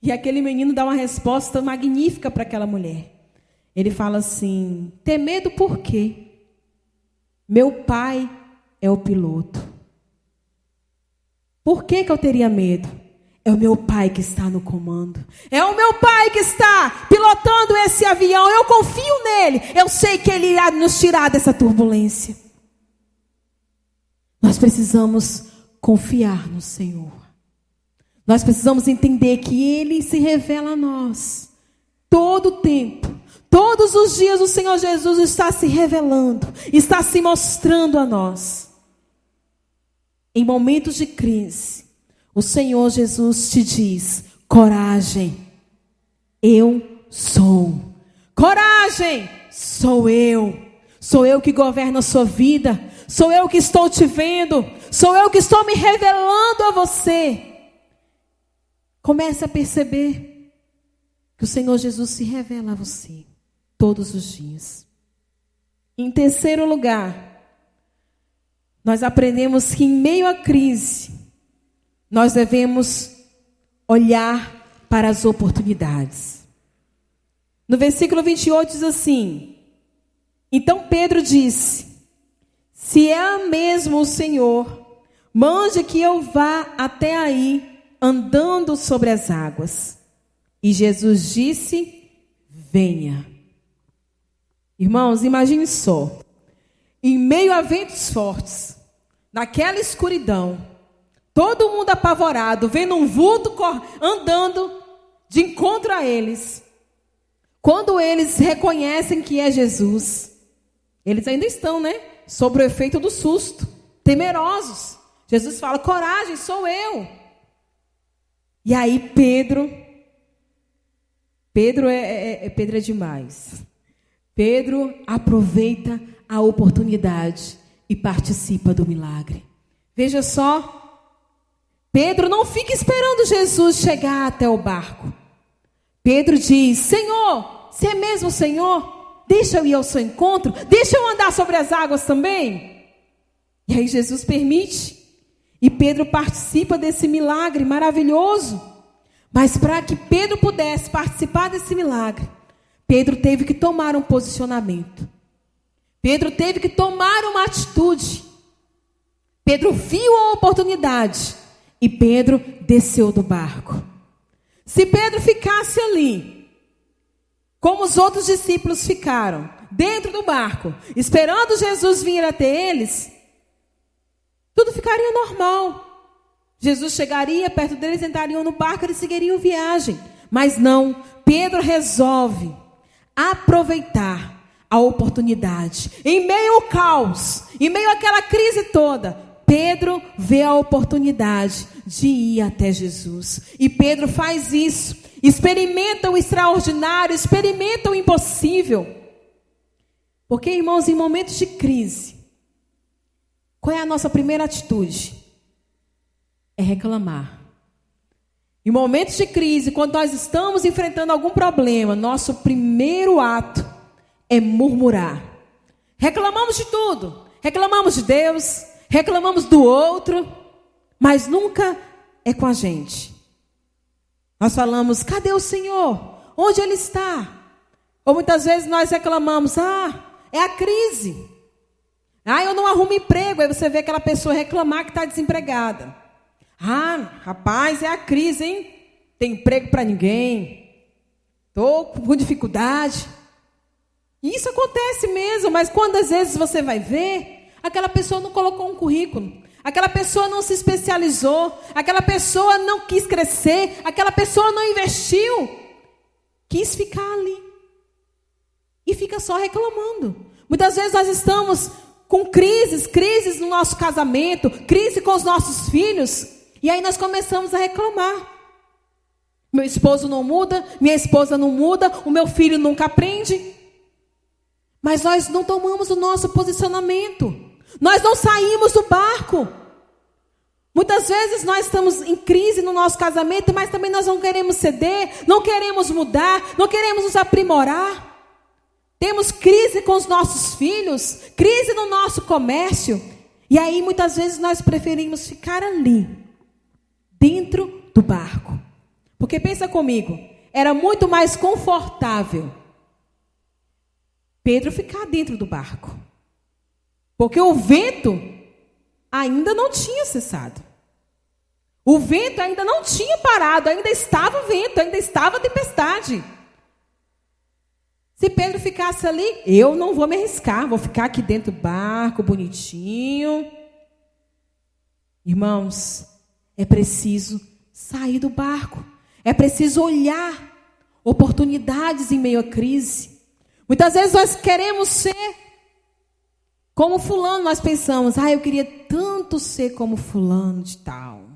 E aquele menino dá uma resposta magnífica para aquela mulher. Ele fala assim: ter medo por quê? Meu pai é o piloto. Por que eu teria medo? É o meu pai que está no comando. É o meu pai que está pilotando esse avião. Eu confio nele. Eu sei que ele irá nos tirar dessa turbulência. Nós precisamos confiar no Senhor. Nós precisamos entender que Ele se revela a nós. Todo o tempo, todos os dias o Senhor Jesus está se revelando, está se mostrando a nós. Em momentos de crise, o Senhor Jesus te diz: coragem, eu sou. Coragem, sou eu. Sou eu que governo a sua vida. Sou eu que estou te vendo. Sou eu que estou me revelando a você. Comece a perceber que o Senhor Jesus se revela a você todos os dias. Em terceiro lugar, nós aprendemos que em meio à crise, nós devemos olhar para as oportunidades. No versículo 28 diz assim: então Pedro disse: se é mesmo o Senhor, mande que eu vá até aí, andando sobre as águas. E Jesus disse: venha. Irmãos, imagine só, em meio a ventos fortes, naquela escuridão, todo mundo apavorado, vendo um vulto andando de encontro a eles. Quando eles reconhecem que é Jesus, eles ainda estão, sob o efeito do susto, temerosos. Jesus fala: coragem, sou eu. E aí Pedro é demais. Pedro aproveita a oportunidade e participa do milagre. Veja só, Pedro não fica esperando Jesus chegar até o barco. Pedro diz: Senhor, se é mesmo o Senhor, deixa eu ir ao seu encontro, deixa eu andar sobre as águas também. E aí Jesus permite, e Pedro participa desse milagre maravilhoso. Mas para que Pedro pudesse participar desse milagre, Pedro teve que tomar um posicionamento. Pedro teve que tomar uma atitude. Pedro viu a oportunidade e Pedro desceu do barco. Se Pedro ficasse ali, como os outros discípulos ficaram, dentro do barco, esperando Jesus vir até eles, tudo ficaria normal. Jesus chegaria perto deles, entrariam no barco, eles seguiriam viagem. Mas não, Pedro resolve aproveitar a oportunidade. Em meio ao caos, em meio àquela crise toda, Pedro vê a oportunidade de ir até Jesus. E Pedro faz isso. Experimenta o extraordinário, experimenta o impossível. Porque, irmãos, em momentos de crise, qual é a nossa primeira atitude? É reclamar. Em momentos de crise, quando nós estamos enfrentando algum problema, nosso primeiro ato é murmurar. Reclamamos de tudo. Reclamamos de Deus, reclamamos do outro, mas nunca é com a gente. Nós falamos, cadê o Senhor? Onde Ele está? Ou muitas vezes nós reclamamos, é a crise. Eu não arrumo emprego. Aí você vê aquela pessoa reclamar que está desempregada. Rapaz, é a crise, hein? Tem emprego para ninguém. Estou com dificuldade. E isso acontece mesmo, mas quando às vezes você vai ver, aquela pessoa não colocou um currículo, aquela pessoa não se especializou, aquela pessoa não quis crescer, aquela pessoa não investiu, quis ficar ali e fica só reclamando. Muitas vezes nós estamos com crises no nosso casamento, crise com os nossos filhos, e aí nós começamos a reclamar. Meu esposo não muda, minha esposa não muda, o meu filho nunca aprende. Mas nós não tomamos o nosso posicionamento. Nós não saímos do barco. Muitas vezes nós estamos em crise no nosso casamento, mas também nós não queremos ceder, não queremos mudar, não queremos nos aprimorar. Temos crise com os nossos filhos, crise no nosso comércio. E aí muitas vezes nós preferimos ficar ali, dentro do barco. Porque pensa comigo, era muito mais confortável Pedro ficar dentro do barco. Porque o vento ainda não tinha cessado. O vento ainda não tinha parado, ainda estava vento, ainda estava tempestade. Se Pedro ficasse ali, eu não vou me arriscar, vou ficar aqui dentro do barco, bonitinho. Irmãos, é preciso sair do barco. É preciso olhar oportunidades em meio à crise. Muitas vezes nós queremos ser como fulano, nós pensamos, eu queria tanto ser como fulano de tal.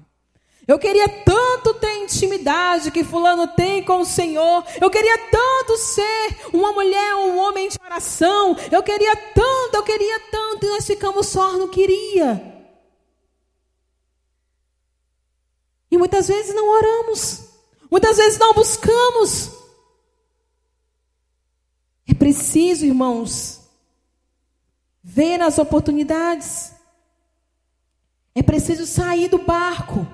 Eu queria tanto ter intimidade que fulano tem com o Senhor. Eu queria tanto ser uma mulher ou um homem de oração. Eu queria tanto. E nós ficamos só no queria. E muitas vezes não oramos. Muitas vezes não buscamos. É preciso, irmãos, ver as oportunidades. É preciso sair do barco.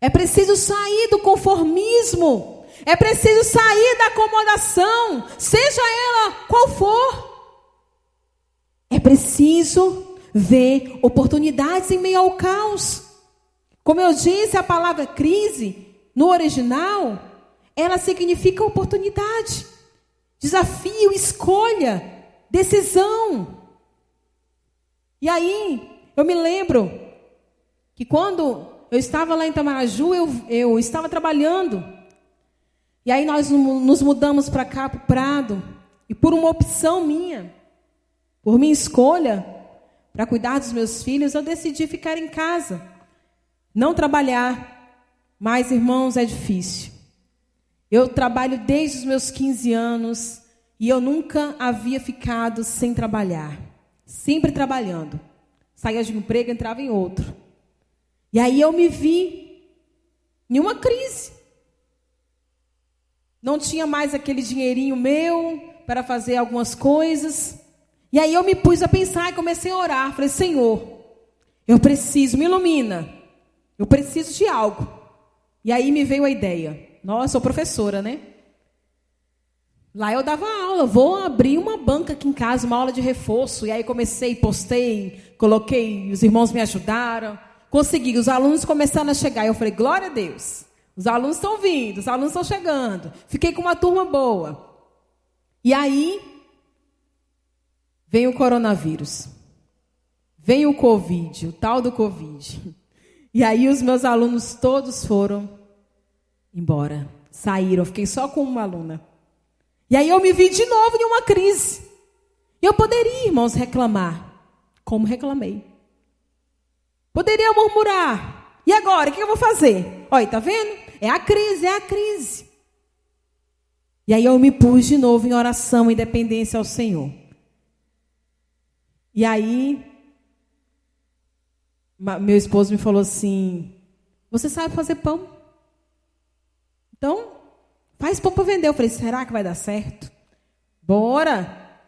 É preciso sair do conformismo. É preciso sair da acomodação, seja ela qual for. É preciso ver oportunidades em meio ao caos. Como eu disse, a palavra crise, no original, ela significa oportunidade, desafio, escolha, decisão. E aí, eu me lembro que quando eu estava lá em Itamaraju, eu estava trabalhando. E aí nós nos mudamos para cá, para o Prado. E por uma opção minha, por minha escolha, para cuidar dos meus filhos, eu decidi ficar em casa. Não trabalhar. Mas, irmãos, é difícil. Eu trabalho desde os meus 15 anos. E eu nunca havia ficado sem trabalhar. Sempre trabalhando. Saía de um emprego, entrava em outro. E aí eu me vi em uma crise. Não tinha mais aquele dinheirinho meu para fazer algumas coisas. E aí eu me pus a pensar e comecei a orar. Falei, Senhor, eu preciso, me ilumina. Eu preciso de algo. E aí me veio a ideia. Nossa, sou professora, né? Lá eu dava aula, vou abrir uma banca aqui em casa, uma aula de reforço. E aí comecei, postei, coloquei, os irmãos me ajudaram. Consegui, os alunos começaram a chegar. Eu falei, glória a Deus. Os alunos estão vindo, os alunos estão chegando. Fiquei com uma turma boa. E aí, vem o coronavírus. Vem o Covid, o tal do Covid. E aí os meus alunos todos foram embora. Saíram, eu fiquei só com uma aluna. E aí eu me vi de novo em uma crise. E eu poderia, irmãos, reclamar. Como reclamei. Poderia murmurar. E agora, o que eu vou fazer? Olha, tá vendo? É a crise, é a crise. E aí eu me pus de novo em oração e dependência ao Senhor. E aí, meu esposo me falou assim, você sabe fazer pão? Então, faz pão para vender. Eu falei, será que vai dar certo? Bora!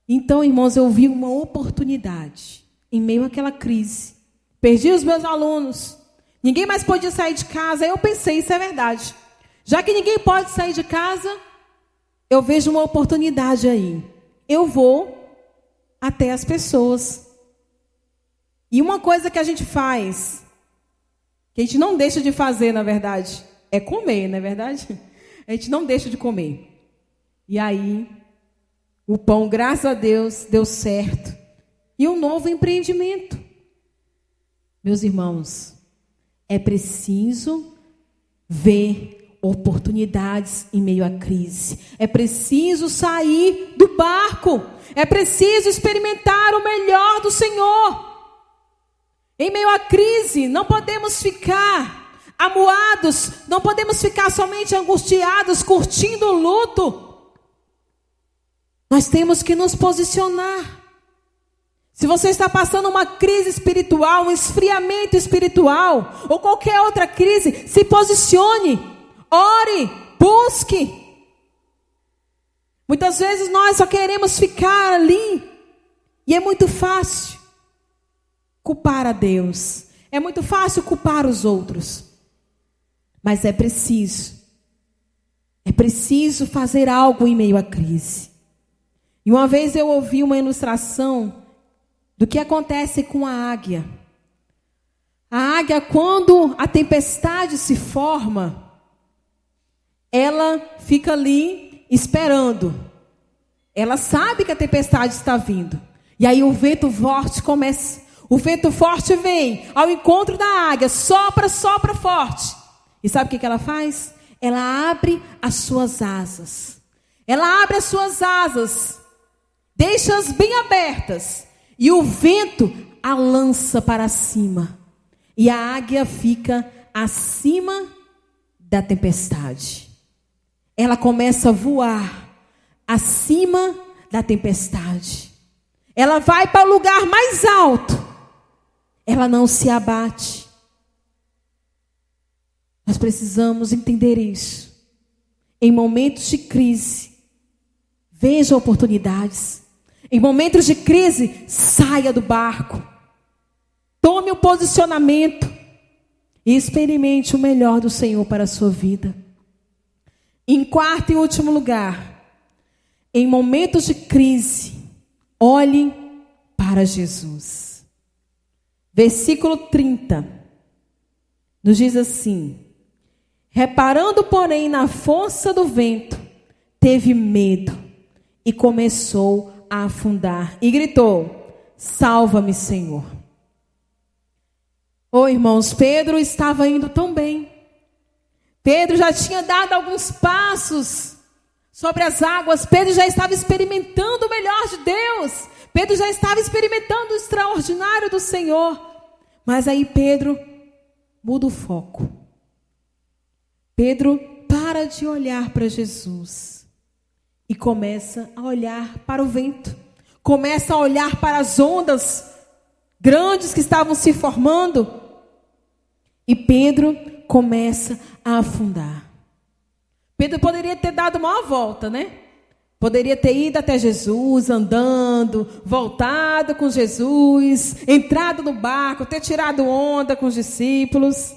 Então, irmãos, eu vi uma oportunidade em meio àquela crise. Perdi os meus alunos. Ninguém mais podia sair de casa. Aí eu pensei, isso é verdade. Já que ninguém pode sair de casa, eu vejo uma oportunidade aí. Eu vou até as pessoas. E uma coisa que a gente faz, que a gente não deixa de fazer, na verdade, é comer, não é verdade? A gente não deixa de comer. E aí, o pão, graças a Deus, deu certo. E um novo empreendimento. Meus irmãos, é preciso ver oportunidades em meio à crise. É preciso sair do barco. É preciso experimentar o melhor do Senhor. Em meio à crise, não podemos ficar amuados, não podemos ficar somente angustiados, curtindo o luto. Nós temos que nos posicionar. Se você está passando uma crise espiritual, um esfriamento espiritual, ou qualquer outra crise, se posicione, ore, busque. Muitas vezes nós só queremos ficar ali, e é muito fácil culpar a Deus, é muito fácil culpar os outros, mas é preciso fazer algo em meio à crise. E uma vez eu ouvi uma ilustração do que acontece com a águia. A águia, quando a tempestade se forma, ela fica ali esperando. Ela sabe que a tempestade está vindo. E aí o vento forte começa. O vento forte vem ao encontro da águia, sopra, sopra forte. E sabe o que ela faz? Ela abre as suas asas. Ela abre as suas asas, deixa-as bem abertas. E o vento a lança para cima. E a águia fica acima da tempestade. Ela começa a voar acima da tempestade. Ela vai para o lugar mais alto. Ela não se abate. Nós precisamos entender isso. Em momentos de crise, veja oportunidades. Em momentos de crise, saia do barco. Tome o posicionamento e experimente o melhor do Senhor para a sua vida. Em quarto e último lugar, em momentos de crise, olhe para Jesus. Versículo 30 nos diz assim: reparando, porém, na força do vento, teve medo e começou a afundar. E gritou: salva-me, Senhor. Oh, irmãos, Pedro estava indo tão bem. Pedro já tinha dado alguns passos sobre as águas. Pedro já estava experimentando o melhor de Deus. Pedro já estava experimentando o extraordinário do Senhor. Mas aí Pedro muda o foco. Pedro para de olhar para Jesus e começa a olhar para o vento. Começa a olhar para as ondas grandes que estavam se formando. E Pedro começa a afundar. Pedro poderia ter dado uma volta, né? Poderia ter ido até Jesus, andando, voltado com Jesus, entrado no barco, ter tirado onda com os discípulos.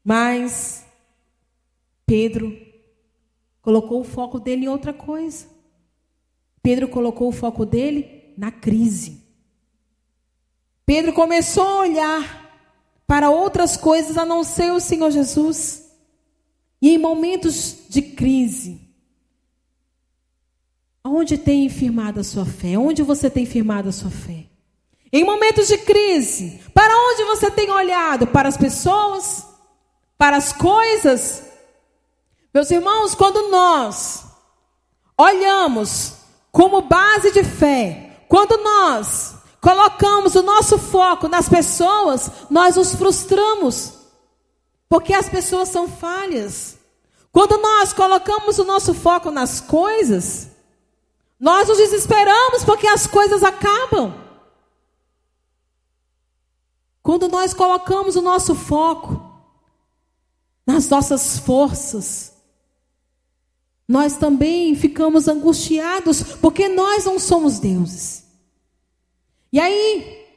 Mas Pedro colocou o foco dele em outra coisa. Pedro colocou o foco dele na crise. Pedro começou a olhar para outras coisas a não ser o Senhor Jesus. E em momentos de crise, onde tem firmado a sua fé? Onde você tem firmado a sua fé? Em momentos de crise, para onde você tem olhado? Para as pessoas? Para as coisas? Meus irmãos, quando nós olhamos como base de fé, quando nós colocamos o nosso foco nas pessoas, nós nos frustramos, porque as pessoas são falhas. Quando nós colocamos o nosso foco nas coisas, nós nos desesperamos porque as coisas acabam. Quando nós colocamos o nosso foco nas nossas forças, nós também ficamos angustiados, porque nós não somos deuses. E aí,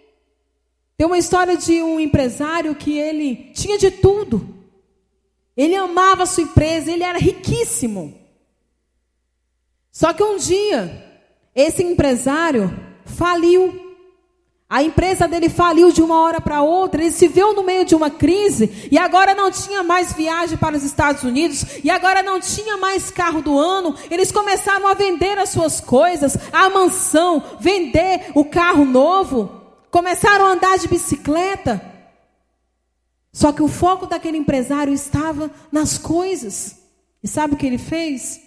tem uma história de um empresário que ele tinha de tudo. Ele amava a sua empresa, ele era riquíssimo. Só que um dia, esse empresário faliu. A empresa dele faliu de uma hora para outra, ele se viu no meio de uma crise, e agora não tinha mais viagem para os Estados Unidos, e agora não tinha mais carro do ano. Eles começaram a vender as suas coisas, a mansão, vender o carro novo, começaram a andar de bicicleta. Só que o foco daquele empresário estava nas coisas. E sabe o que ele fez?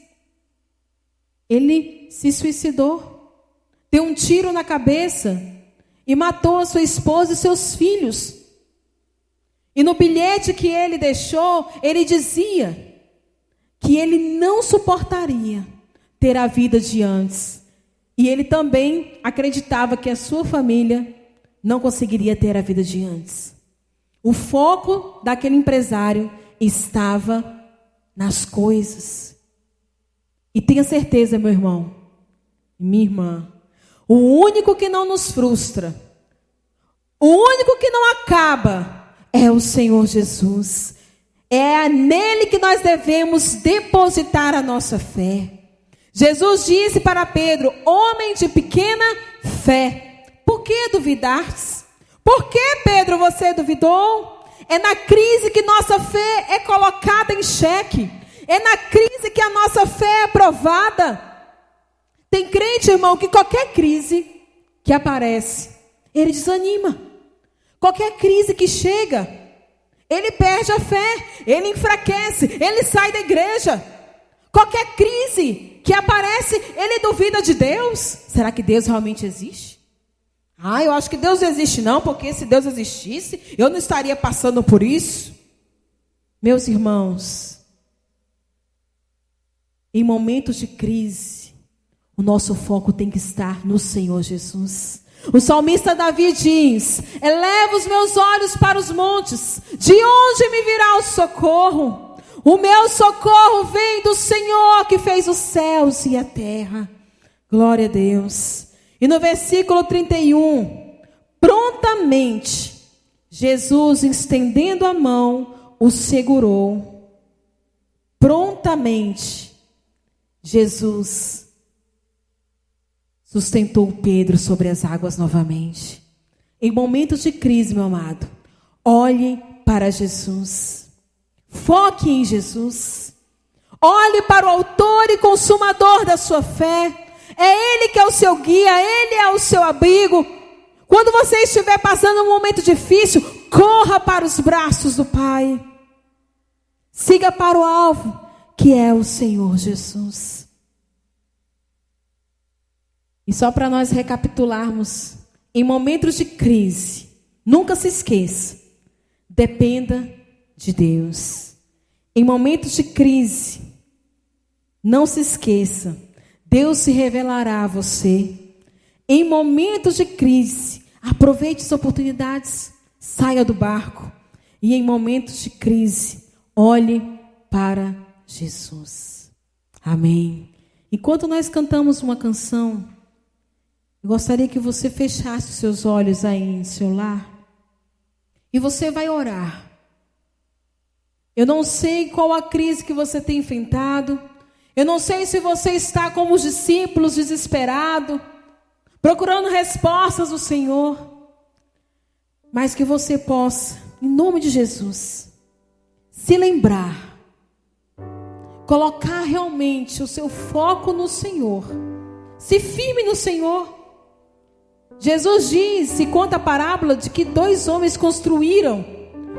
Ele se suicidou, deu um tiro na cabeça e matou a sua esposa e seus filhos. E no bilhete que ele deixou, ele dizia que ele não suportaria ter a vida de antes. E ele também acreditava que a sua família não conseguiria ter a vida de antes. O foco daquele empresário estava nas coisas. E tenha certeza, meu irmão e minha irmã, o único que não nos frustra, o único que não acaba, é o Senhor Jesus. É nele que nós devemos depositar a nossa fé. Jesus disse para Pedro: homem de pequena fé, por que duvidaste? Por que, Pedro, você duvidou? É na crise que nossa fé é colocada em xeque. É na crise que a nossa fé é provada. Tem crente, irmão, que qualquer crise que aparece, ele desanima. Qualquer crise que chega, ele perde a fé, ele enfraquece, ele sai da igreja. Qualquer crise que aparece, ele duvida de Deus. Será que Deus realmente existe? Eu acho que Deus não existe não, porque se Deus existisse, eu não estaria passando por isso. Meus irmãos, em momentos de crise, o nosso foco tem que estar no Senhor Jesus. O salmista Davi diz: eleva os meus olhos para os montes, de onde me virá o socorro? O meu socorro vem do Senhor que fez os céus e a terra. Glória a Deus. E no versículo 31, prontamente, Jesus, estendendo a mão, o segurou. Prontamente, Jesus sustentou Pedro sobre as águas novamente. Em momentos de crise, meu amado, olhe para Jesus. Foque em Jesus. Olhe para o autor e consumador da sua fé. É Ele que é o seu guia, Ele é o seu abrigo. Quando você estiver passando um momento difícil, corra para os braços do Pai. Siga para o alvo, que é o Senhor Jesus. E só para nós recapitularmos, em momentos de crise, nunca se esqueça, dependa de Deus. Em momentos de crise, não se esqueça, Deus se revelará a você. Em momentos de crise, aproveite as oportunidades, saia do barco. E em momentos de crise, olhe para Jesus. Amém. Enquanto nós cantamos uma canção, eu gostaria que você fechasse os seus olhos aí em seu lar. E você vai orar. Eu não sei qual a crise que você tem enfrentado. Eu não sei se você está como os discípulos, desesperado, procurando respostas do Senhor, mas que você possa, em nome de Jesus, se lembrar, colocar realmente o seu foco no Senhor, se firme no Senhor. Jesus diz e conta a parábola de que 2 homens construíram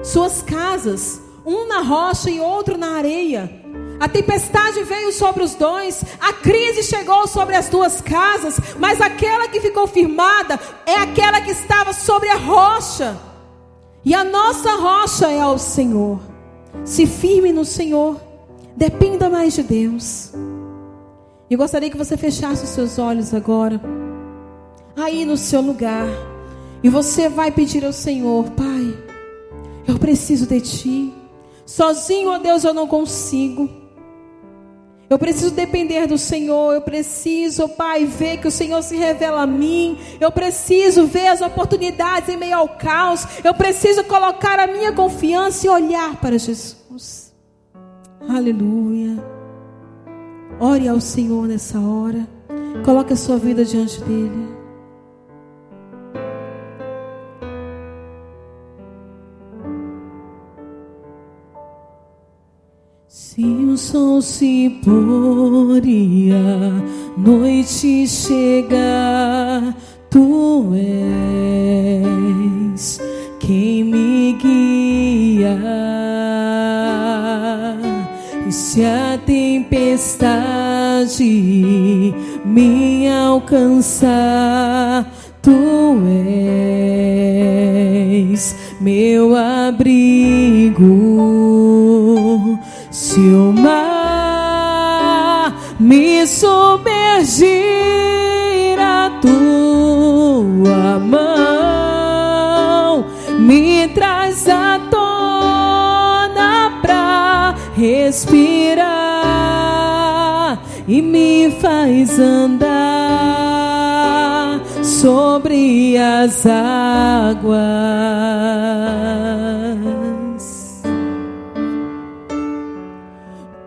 suas casas, um na rocha e outro na areia. A tempestade veio sobre os 2, a crise chegou sobre as 2 casas, mas aquela que ficou firmada é aquela que estava sobre a rocha. E a nossa rocha é ao Senhor. Se firme no Senhor, dependa mais de Deus. Eu gostaria que você fechasse os seus olhos agora, aí no seu lugar, e você vai pedir ao Senhor: Pai, eu preciso de Ti. Sozinho, ó Deus, eu não consigo. Eu preciso depender do Senhor. Eu preciso, Pai, ver que o Senhor se revela a mim. Eu preciso ver as oportunidades em meio ao caos. Eu preciso colocar a minha confiança e olhar para Jesus. Aleluia. Ore ao Senhor nessa hora. Coloque a sua vida diante dEle. Se o sol se pôr e a noite chegar, Tu és quem me guia. E se a tempestade me alcançar, Tu és meu abrigo. Se o mar me submergir, a Tua mão me traz à tona pra respirar e me faz andar sobre as águas.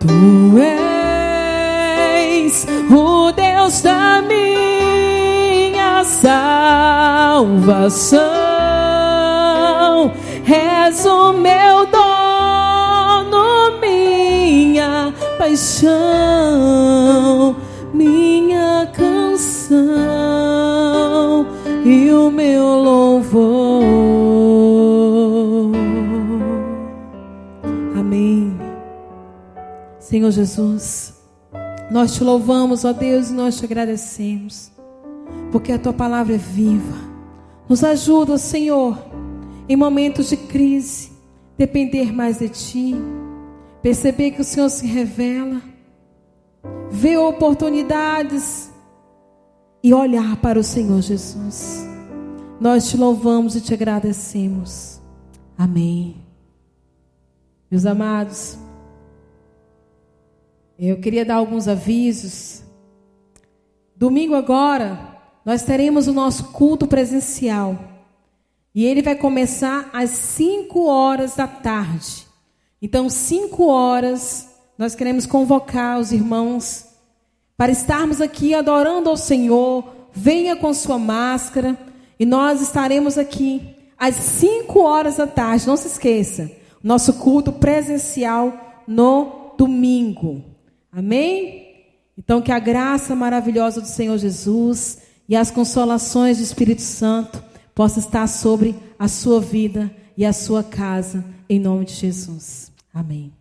Tu és o Deus da minha salvação, és o meu dono, minha paixão, minha canção e o meu louvor. Amém. Senhor Jesus, nós Te louvamos, ó Deus, e nós Te agradecemos, porque a Tua palavra é viva. Nos ajuda, Senhor, em momentos de crise, depender mais de Ti, perceber que o Senhor se revela, ver oportunidades e olhar para o Senhor Jesus. Nós Te louvamos e Te agradecemos. Amém. Meus amados, eu queria dar alguns avisos. Domingo agora, nós teremos o nosso culto presencial. E ele vai começar às 5 horas da tarde. Então, 5 horas, nós queremos convocar os irmãos para estarmos aqui adorando ao Senhor. Venha com sua máscara. E nós estaremos aqui às 5 horas da tarde. Não se esqueça, nosso culto presencial no domingo. Amém? Então que a graça maravilhosa do Senhor Jesus e as consolações do Espírito Santo possa estar sobre a sua vida e a sua casa, em nome de Jesus. Amém.